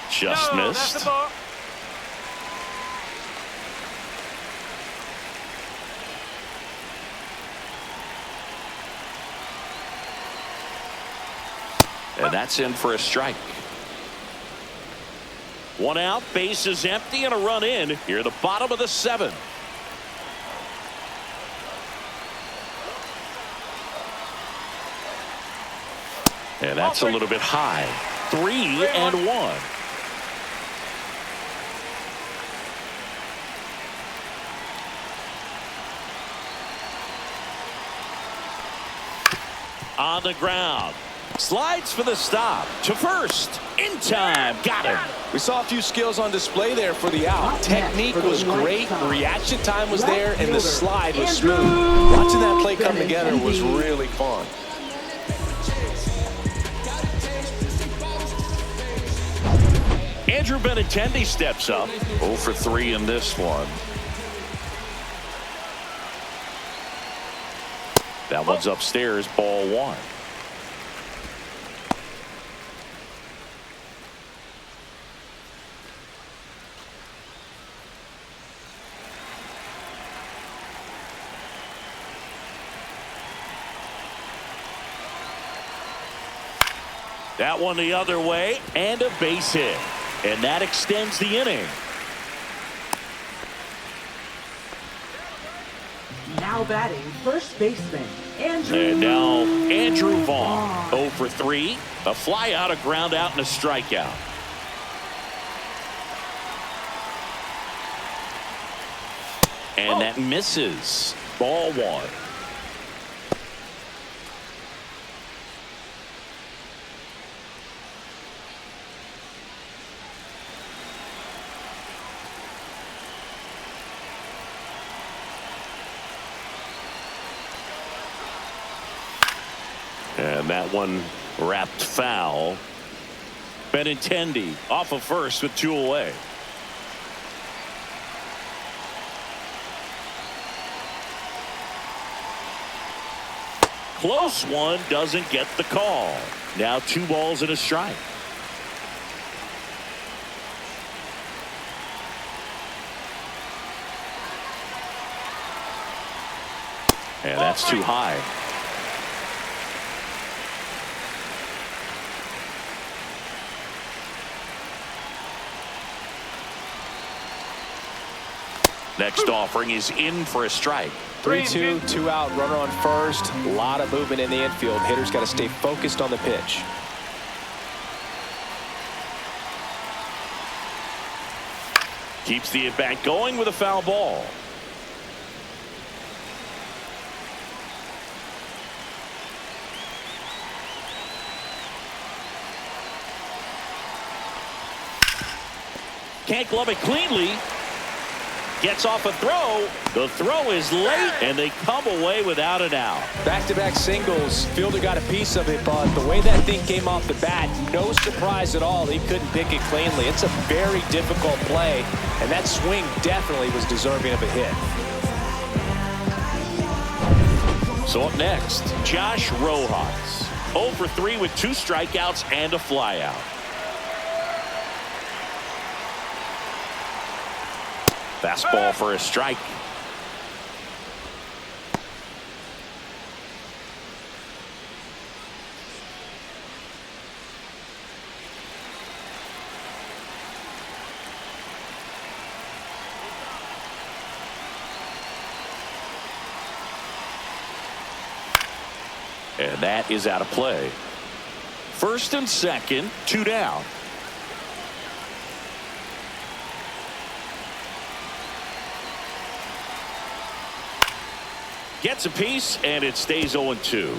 Speaker 1: Just
Speaker 4: No,
Speaker 1: missed.
Speaker 4: that's the ball.
Speaker 1: And that's in for a strike. 1 out, base is empty, and a run in here at the bottom of the 7th. And that's a little bit high. 3-1. On the ground. Slides for the stop. To first. In time. Got him.
Speaker 3: We saw a few skills on display there for the out. Technique was great, reaction time was there, and the slide was smooth. Watching that play come together was really fun.
Speaker 1: Andrew Andrew Benintendi steps up. 0 for 3 in this one. That one's upstairs, ball 1. That one the other way, and a base hit. And that extends the inning.
Speaker 2: Now batting, first baseman, Andrew.
Speaker 1: And now Andrew Vaughn. 0 for 3. A fly out, a ground out, and a strikeout. And that misses. Ball 1. And that one wrapped foul. Benintendi off of first with 2 away. Close one, doesn't get the call. Now 2 balls and a strike. And that's too high. Next offering is in for a strike.
Speaker 3: 3-2, 2 out, runner on first. A lot of movement in the infield. Hitter's got to stay focused on the pitch.
Speaker 1: Keeps the at-bat going with a foul ball. Can't glove it cleanly. Gets off a throw. The throw is late, and they come away without an out.
Speaker 3: Back-to-back singles. Fielder got a piece of it, but the way that thing came off the bat, no surprise at all. He couldn't pick it cleanly. It's a very difficult play, and that swing definitely was deserving of a hit.
Speaker 1: So up next, Josh Rojas. 0 for 3 with 2 strikeouts and a flyout. Fastball for a strike. And that is out of play. First and second, 2 down. Gets a piece, and it stays 0-2.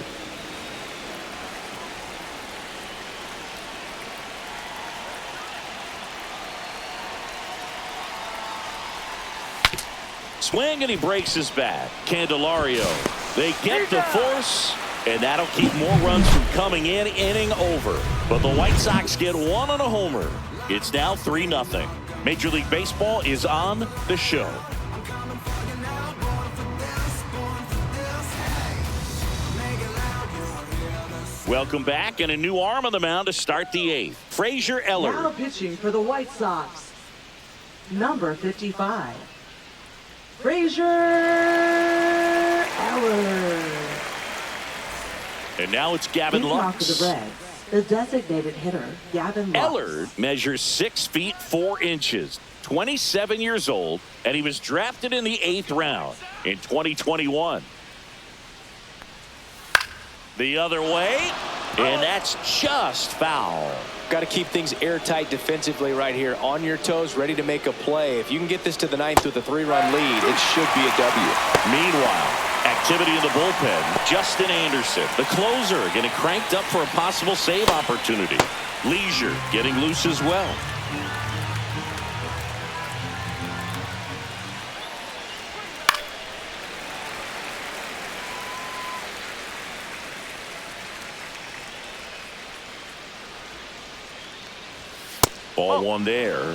Speaker 1: Swing, and he breaks his bat. Candelario. They get the force, and that'll keep more runs from coming in. Inning over. But the White Sox get 1 on a homer. It's now 3-0. Major League Baseball is on the show. Welcome back, and a new arm on the mound to start the 8th. Frazier Eller.
Speaker 2: Now pitching for the White Sox, number 55, Frazier Eller.
Speaker 1: And now it's Gavin
Speaker 2: Leading off
Speaker 1: Lux.
Speaker 2: for the Reds, the designated hitter, Gavin Lux.
Speaker 1: Eller measures 6 feet 4 inches, 27 years old, and he was drafted in the 8th round in 2021. The other way, and that's just foul.
Speaker 3: Got to keep things airtight defensively right here. On your toes, ready to make a play. If you can get this to the 9th with a 3-run lead, it should be a W.
Speaker 1: Meanwhile, activity in the bullpen. Justin Anderson, the closer, getting cranked up for a possible save opportunity. Leisure getting loose as well. Ball one there.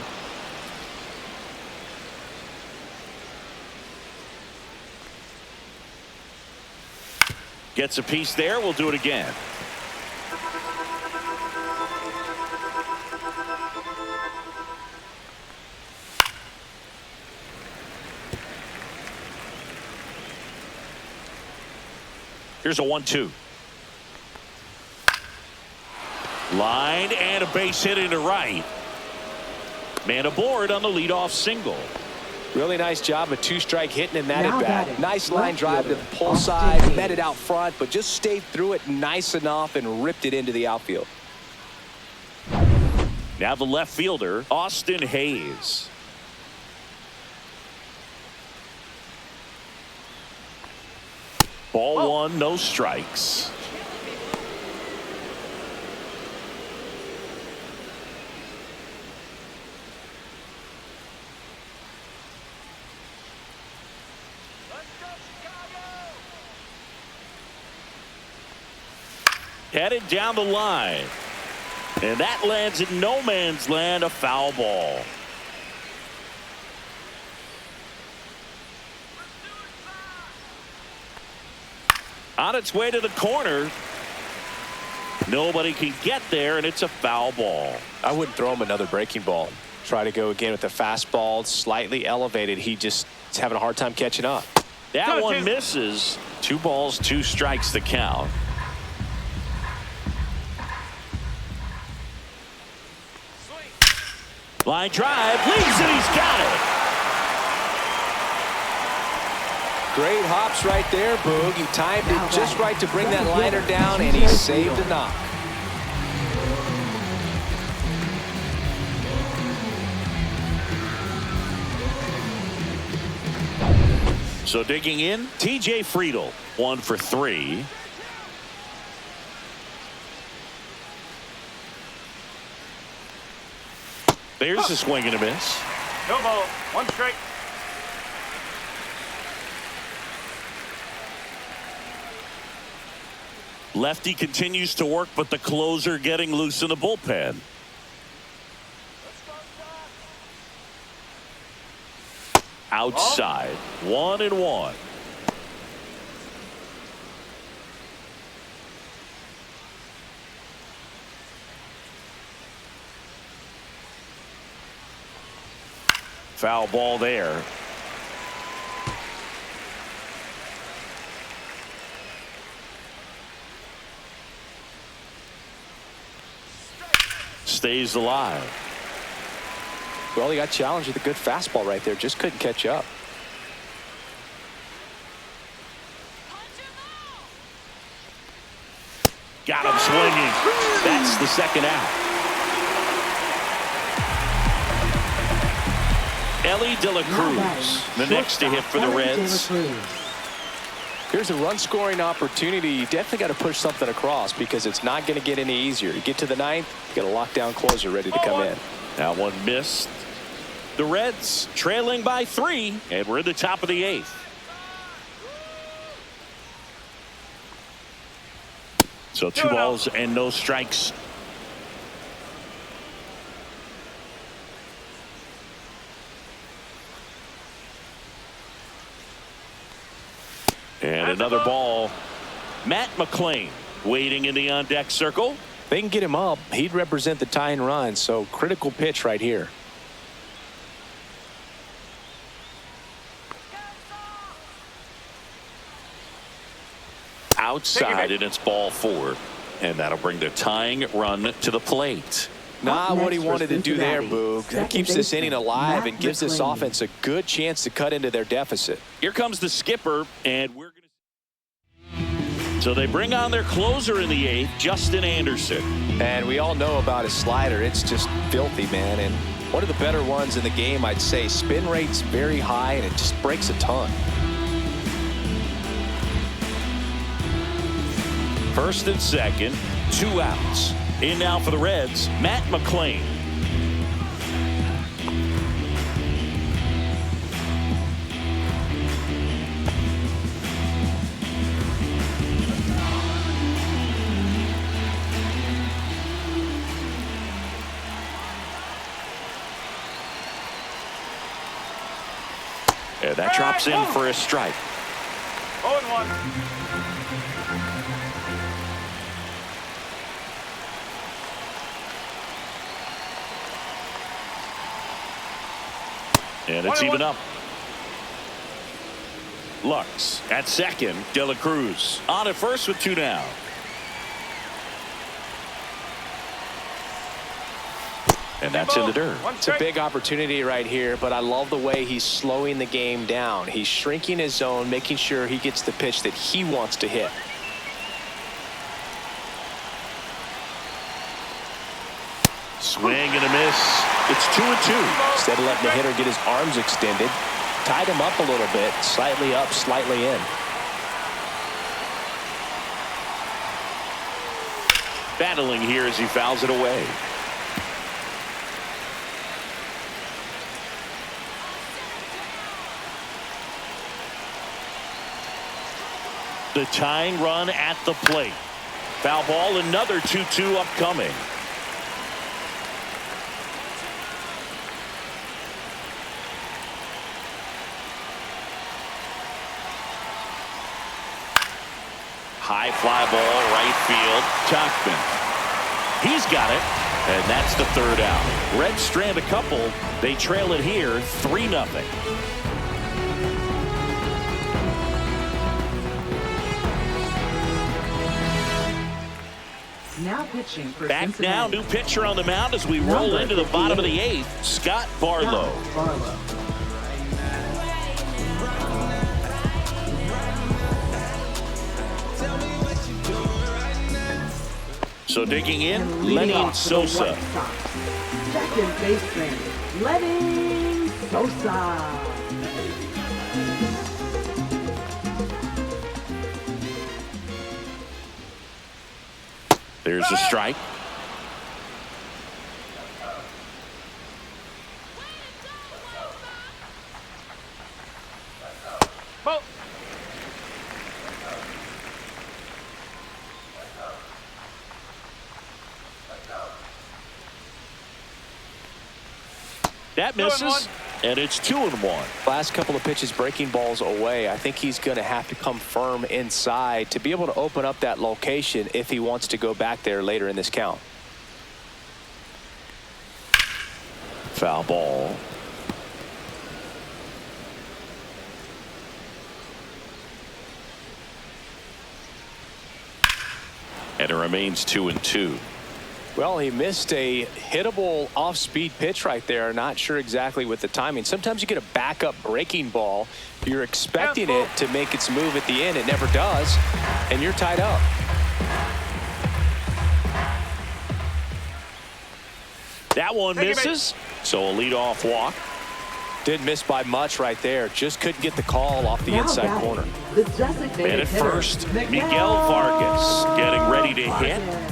Speaker 1: Gets a piece there. We'll do it again. Here's a 1-2. Line and a base hit into right. Man aboard on the leadoff single.
Speaker 3: Really nice job of two-strike hitting in that
Speaker 2: Now
Speaker 3: at bat.
Speaker 2: batting,
Speaker 3: Nice line
Speaker 2: left
Speaker 3: drive to the
Speaker 2: fielder,
Speaker 3: pull
Speaker 2: Austin
Speaker 3: side,
Speaker 2: Hayes.
Speaker 3: met it out front, but just stayed through it nice enough and ripped it into the outfield.
Speaker 1: Now the left fielder, Austin Hayes. Ball one, no strikes. Headed down the line. And that lands in no man's land, a foul ball. On its way to the corner. Nobody can get there, and it's a foul ball.
Speaker 3: I wouldn't throw him another breaking ball. Try to go again with the fastball, slightly elevated. He just is having a hard time catching up.
Speaker 1: That one misses. 2 balls, 2 strikes the count. Line drive, leaves it, he's got it.
Speaker 3: Great hops right there, Boog. He timed it just right to bring that liner down, and he saved a knock.
Speaker 1: So digging in, TJ Friedl, 1 for 3. There's a swing and a miss.
Speaker 4: No ball. 1 strike.
Speaker 1: Lefty continues to work, but the closer getting loose in the bullpen. Outside, 1-1. Foul ball there. Stays alive.
Speaker 3: Well, he got challenged with a good fastball right there. Just couldn't catch up.
Speaker 1: Got him swinging. That's the second out. Ellie De La Cruz, the next to hit for the Reds.
Speaker 3: Here's a run-scoring opportunity. You definitely got to push something across because it's not going to get any easier. You get to the 9th, you got a lockdown closer ready to come in.
Speaker 1: That one missed. The Reds trailing by 3, and we're in the top of the 8th. So 2 balls and no strikes. And another ball. Matt McClain waiting in the on-deck circle.
Speaker 3: They can get him up. He'd represent the tying run, so critical pitch right here.
Speaker 1: Outside, and it's ball 4. And that'll bring the tying run to the plate.
Speaker 3: Not what he wanted to do there, Boog. That keeps this inning alive and gives this offense a good chance to cut into their deficit.
Speaker 1: Here comes the skipper, and we're going to. So they bring on their closer in the 8th, Justin Anderson.
Speaker 3: And we all know about his slider. It's just filthy, man. And one of the better ones in the game, I'd say. Spin rate's very high, and it just breaks a ton.
Speaker 1: First and second, 2 outs. In now for the Reds, Matt McClain. And that drops in for a strike.
Speaker 4: 0-1.
Speaker 1: And it's even up. Lux at second. De La Cruz on at first with 2 down. And that's in the dirt.
Speaker 3: It's a big opportunity right here, but I love the way he's slowing the game down. He's shrinking his zone, making sure he gets the pitch that he wants to hit.
Speaker 1: Swing and a miss. It's 2-2.
Speaker 3: Instead of letting the hitter get his arms extended, tied him up a little bit, slightly up, slightly in.
Speaker 1: Battling here as he fouls it away. The tying run at the plate. Foul ball, another 2-2 upcoming. High fly ball, right field. Tachman. He's got it. And that's the 3rd out. Reds strand a couple. They trail it here 3-0.
Speaker 2: Now pitching for
Speaker 1: Back now,
Speaker 2: Cincinnati.
Speaker 1: new pitcher on the mound as we roll into the bottom of the 8th. Scott Barlow.
Speaker 2: Barlow.
Speaker 1: So digging in,
Speaker 2: And leading
Speaker 1: Lenny
Speaker 2: off for the
Speaker 1: Sosa.
Speaker 2: White Sox, second baseman, Lenny Sosa.
Speaker 1: There's a strike.
Speaker 4: Ball.
Speaker 1: That misses, and it's 2-1.
Speaker 3: Last couple of pitches breaking balls away. I think he's going to have to come firm inside to be able to open up that location if he wants to go back there later in this count.
Speaker 1: Foul ball. And it remains 2-2.
Speaker 3: Well, he missed a hittable off-speed pitch right there. Not sure exactly with the timing. Sometimes you get a backup breaking ball. You're expecting it to make its move at the end. It never does, and you're tied up.
Speaker 1: That one misses, so a leadoff walk.
Speaker 3: Didn't miss by much right there. Just couldn't get the call off the
Speaker 2: Now
Speaker 3: inside
Speaker 2: batting,
Speaker 3: corner.
Speaker 2: The designated
Speaker 1: And at
Speaker 2: hitter,
Speaker 1: first, Miguel Vargas getting ready to hit.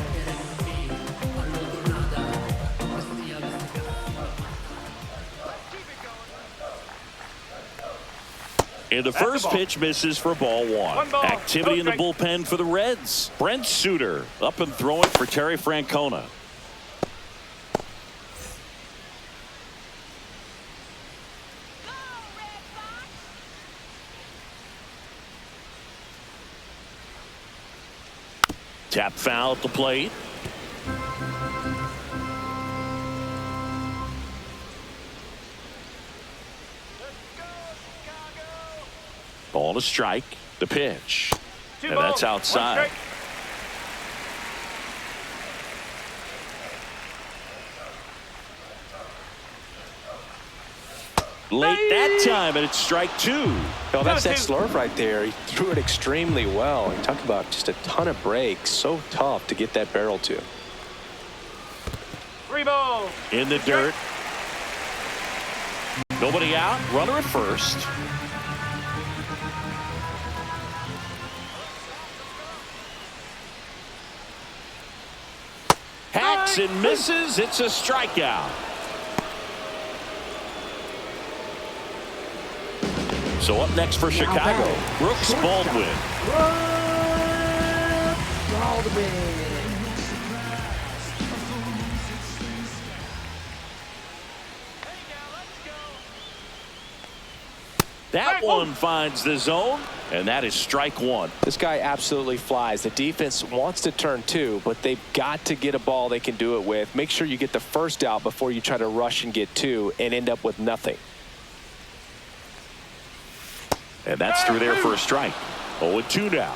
Speaker 1: And the first pitch misses for ball 1.
Speaker 4: Ball.
Speaker 1: Activity in the
Speaker 4: No strike.
Speaker 1: bullpen for the Reds. Brent Suter up and throwing for Terry Francona. Tap foul at the plate. Ball to strike. The pitch. And that's outside. Late that time, and it's strike 2.
Speaker 3: No, that's that slurve right there. He threw it extremely well. You talk about just a ton of breaks. So tough to get that barrel to.
Speaker 4: 3 balls.
Speaker 1: In the dirt. Nobody out. Runner at first. Hacks and misses. It's a strikeout. So up next for Chicago, Brooks Baldwin. That one finds the zone, and that is strike one.
Speaker 3: This guy absolutely flies. The defense wants to turn two, but they've got to get a ball they can do it with. Make sure you get the first out before you try to rush and get two and end up with nothing.
Speaker 1: And that's through there for a strike. 0-2 now.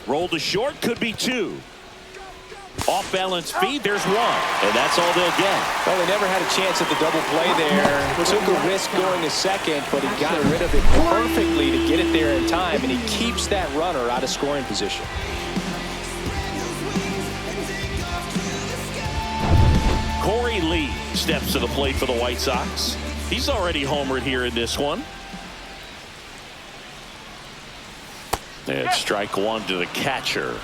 Speaker 1: Roll to short, could be two. Off balance feed, there's one. And that's all they'll get.
Speaker 3: Well, they never had a chance at the double play there. Took a risk going to second, but he got rid of it perfectly to get it there in time, and he keeps that runner out of scoring position.
Speaker 1: Corey Lee steps to the plate for the White Sox. He's already homered here in this one. And strike one to the catcher.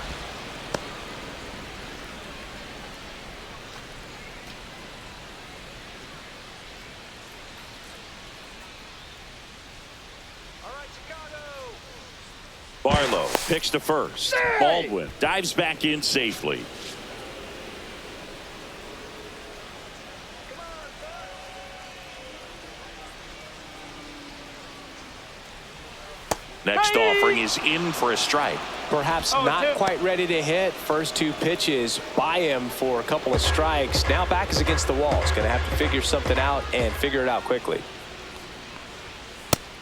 Speaker 1: Barlow picks to first. Baldwin dives back in safely. Next offering is in for a strike.
Speaker 3: Perhaps not quite ready to hit. First two pitches by him for a couple of strikes. Now back is against the wall. He's going to have to figure something out and figure it out quickly.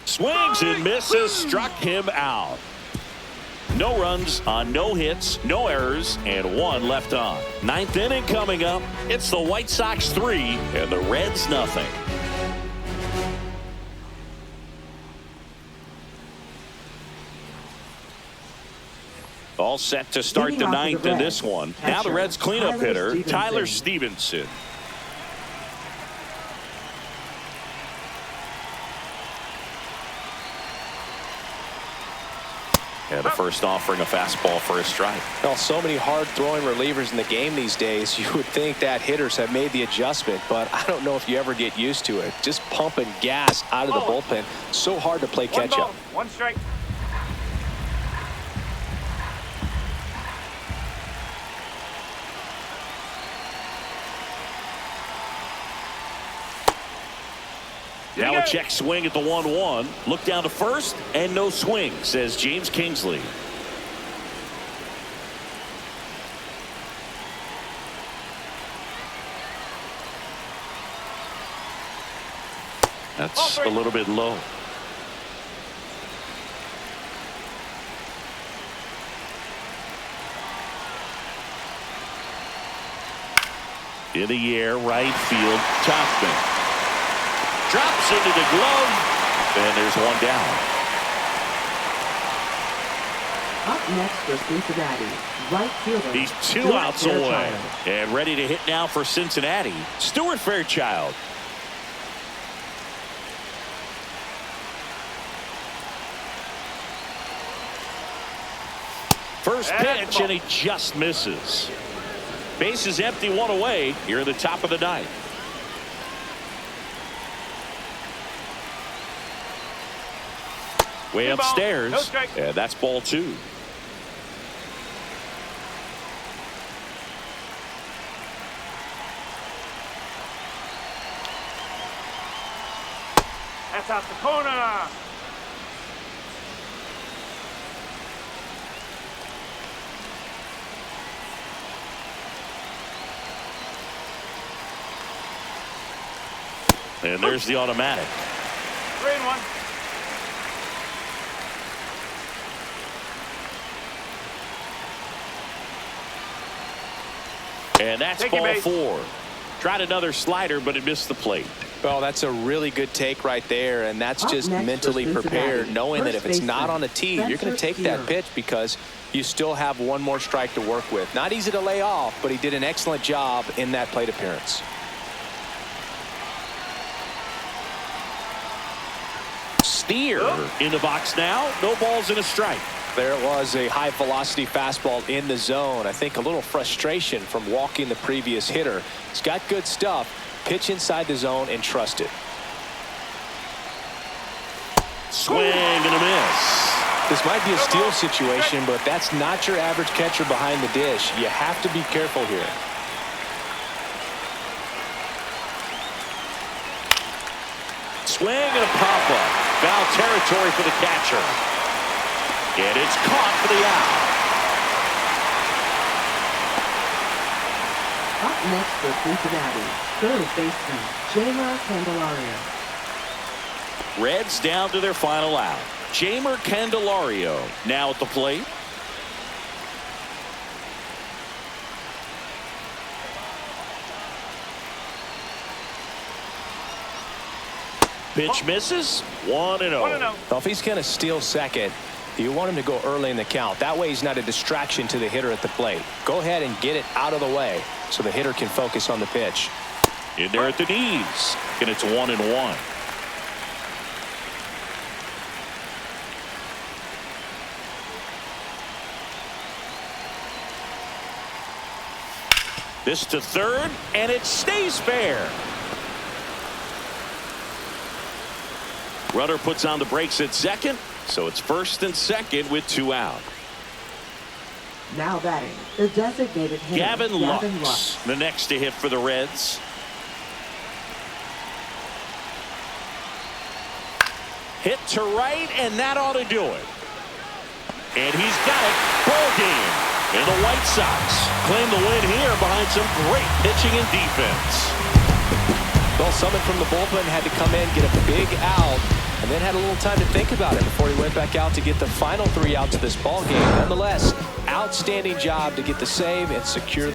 Speaker 1: Swings and misses, struck him out. No runs on no hits, no errors, and one left on. Ninth inning coming up. It's the White Sox 3 and the Reds nothing. All set to start the ninth in this one. Now the Reds cleanup hitter, Tyler Stevenson. And the first offering a fastball for a strike.
Speaker 3: Well, so many hard throwing relievers in the game these days. You would think that hitters have made the adjustment, but I don't know if you ever get used to it. Just pumping gas out of the bullpen. So hard to play catch up.
Speaker 4: One strike.
Speaker 1: Now a check swing at the 1-1. Look down to first and no swing, says James Kingsley. That's a little bit low. In the air, right field, Topman. Drops into the glove, and there's one down.
Speaker 2: Up next for Cincinnati, right fielder.
Speaker 1: He's two outs away and ready to hit now for Cincinnati, Stuart Fairchild. First pitch, and he just misses. Base is empty, one away here in the top of the ninth. Way upstairs, and that's ball two.
Speaker 4: That's out the corner.
Speaker 1: And there's the automatic.
Speaker 4: 3-1.
Speaker 1: And that's ball four. Tried another slider, but it missed the plate.
Speaker 3: Well, that's a really good take right there, and that's just mentally prepared, knowing that if it's not on a tee, you're going to take that pitch because you still have one more strike to work with. Not easy to lay off, but he did an excellent job in that plate appearance.
Speaker 1: Steer in the box now. No balls and a strike.
Speaker 3: There it was, a high velocity fastball in the zone. I think a little frustration from walking the previous hitter. He's got good stuff. Pitch inside the zone and trust it.
Speaker 1: Swing and a miss.
Speaker 3: This might be a steal situation, but that's not your average catcher behind the dish. You have to be careful here.
Speaker 1: swing and a pop-up. Foul territory for the catcher. And it's caught for the out.
Speaker 2: Up next for Cincinnati, third baseman, Jamer Candelario.
Speaker 1: Reds down to their final out. Jamer Candelario now at the plate. Pitch misses. 1-0.
Speaker 4: 1-0.
Speaker 3: Well, if he's going to steal second, you want him to go early in the count. That way he's not a distraction to the hitter at the plate. Go ahead and get it out of the way so the hitter can focus on the pitch.
Speaker 1: In there at the knees. And it's 1-1. This to third, and it stays fair. Rudder puts on the brakes at second, so it's first and second with 2 out.
Speaker 2: Now batting, the designated hitter,
Speaker 1: Gavin Lux, the next to hit for the Reds. Hit to right, and that ought to do it. And he's got it. Ball game. And the White Sox claim the win here behind some great pitching and defense.
Speaker 3: Well, someone from the bullpen had to come in, get a big out, and then had a little time to think about it before he went back out to get the final 3 outs of this ball game. Nonetheless, outstanding job to get the save and secure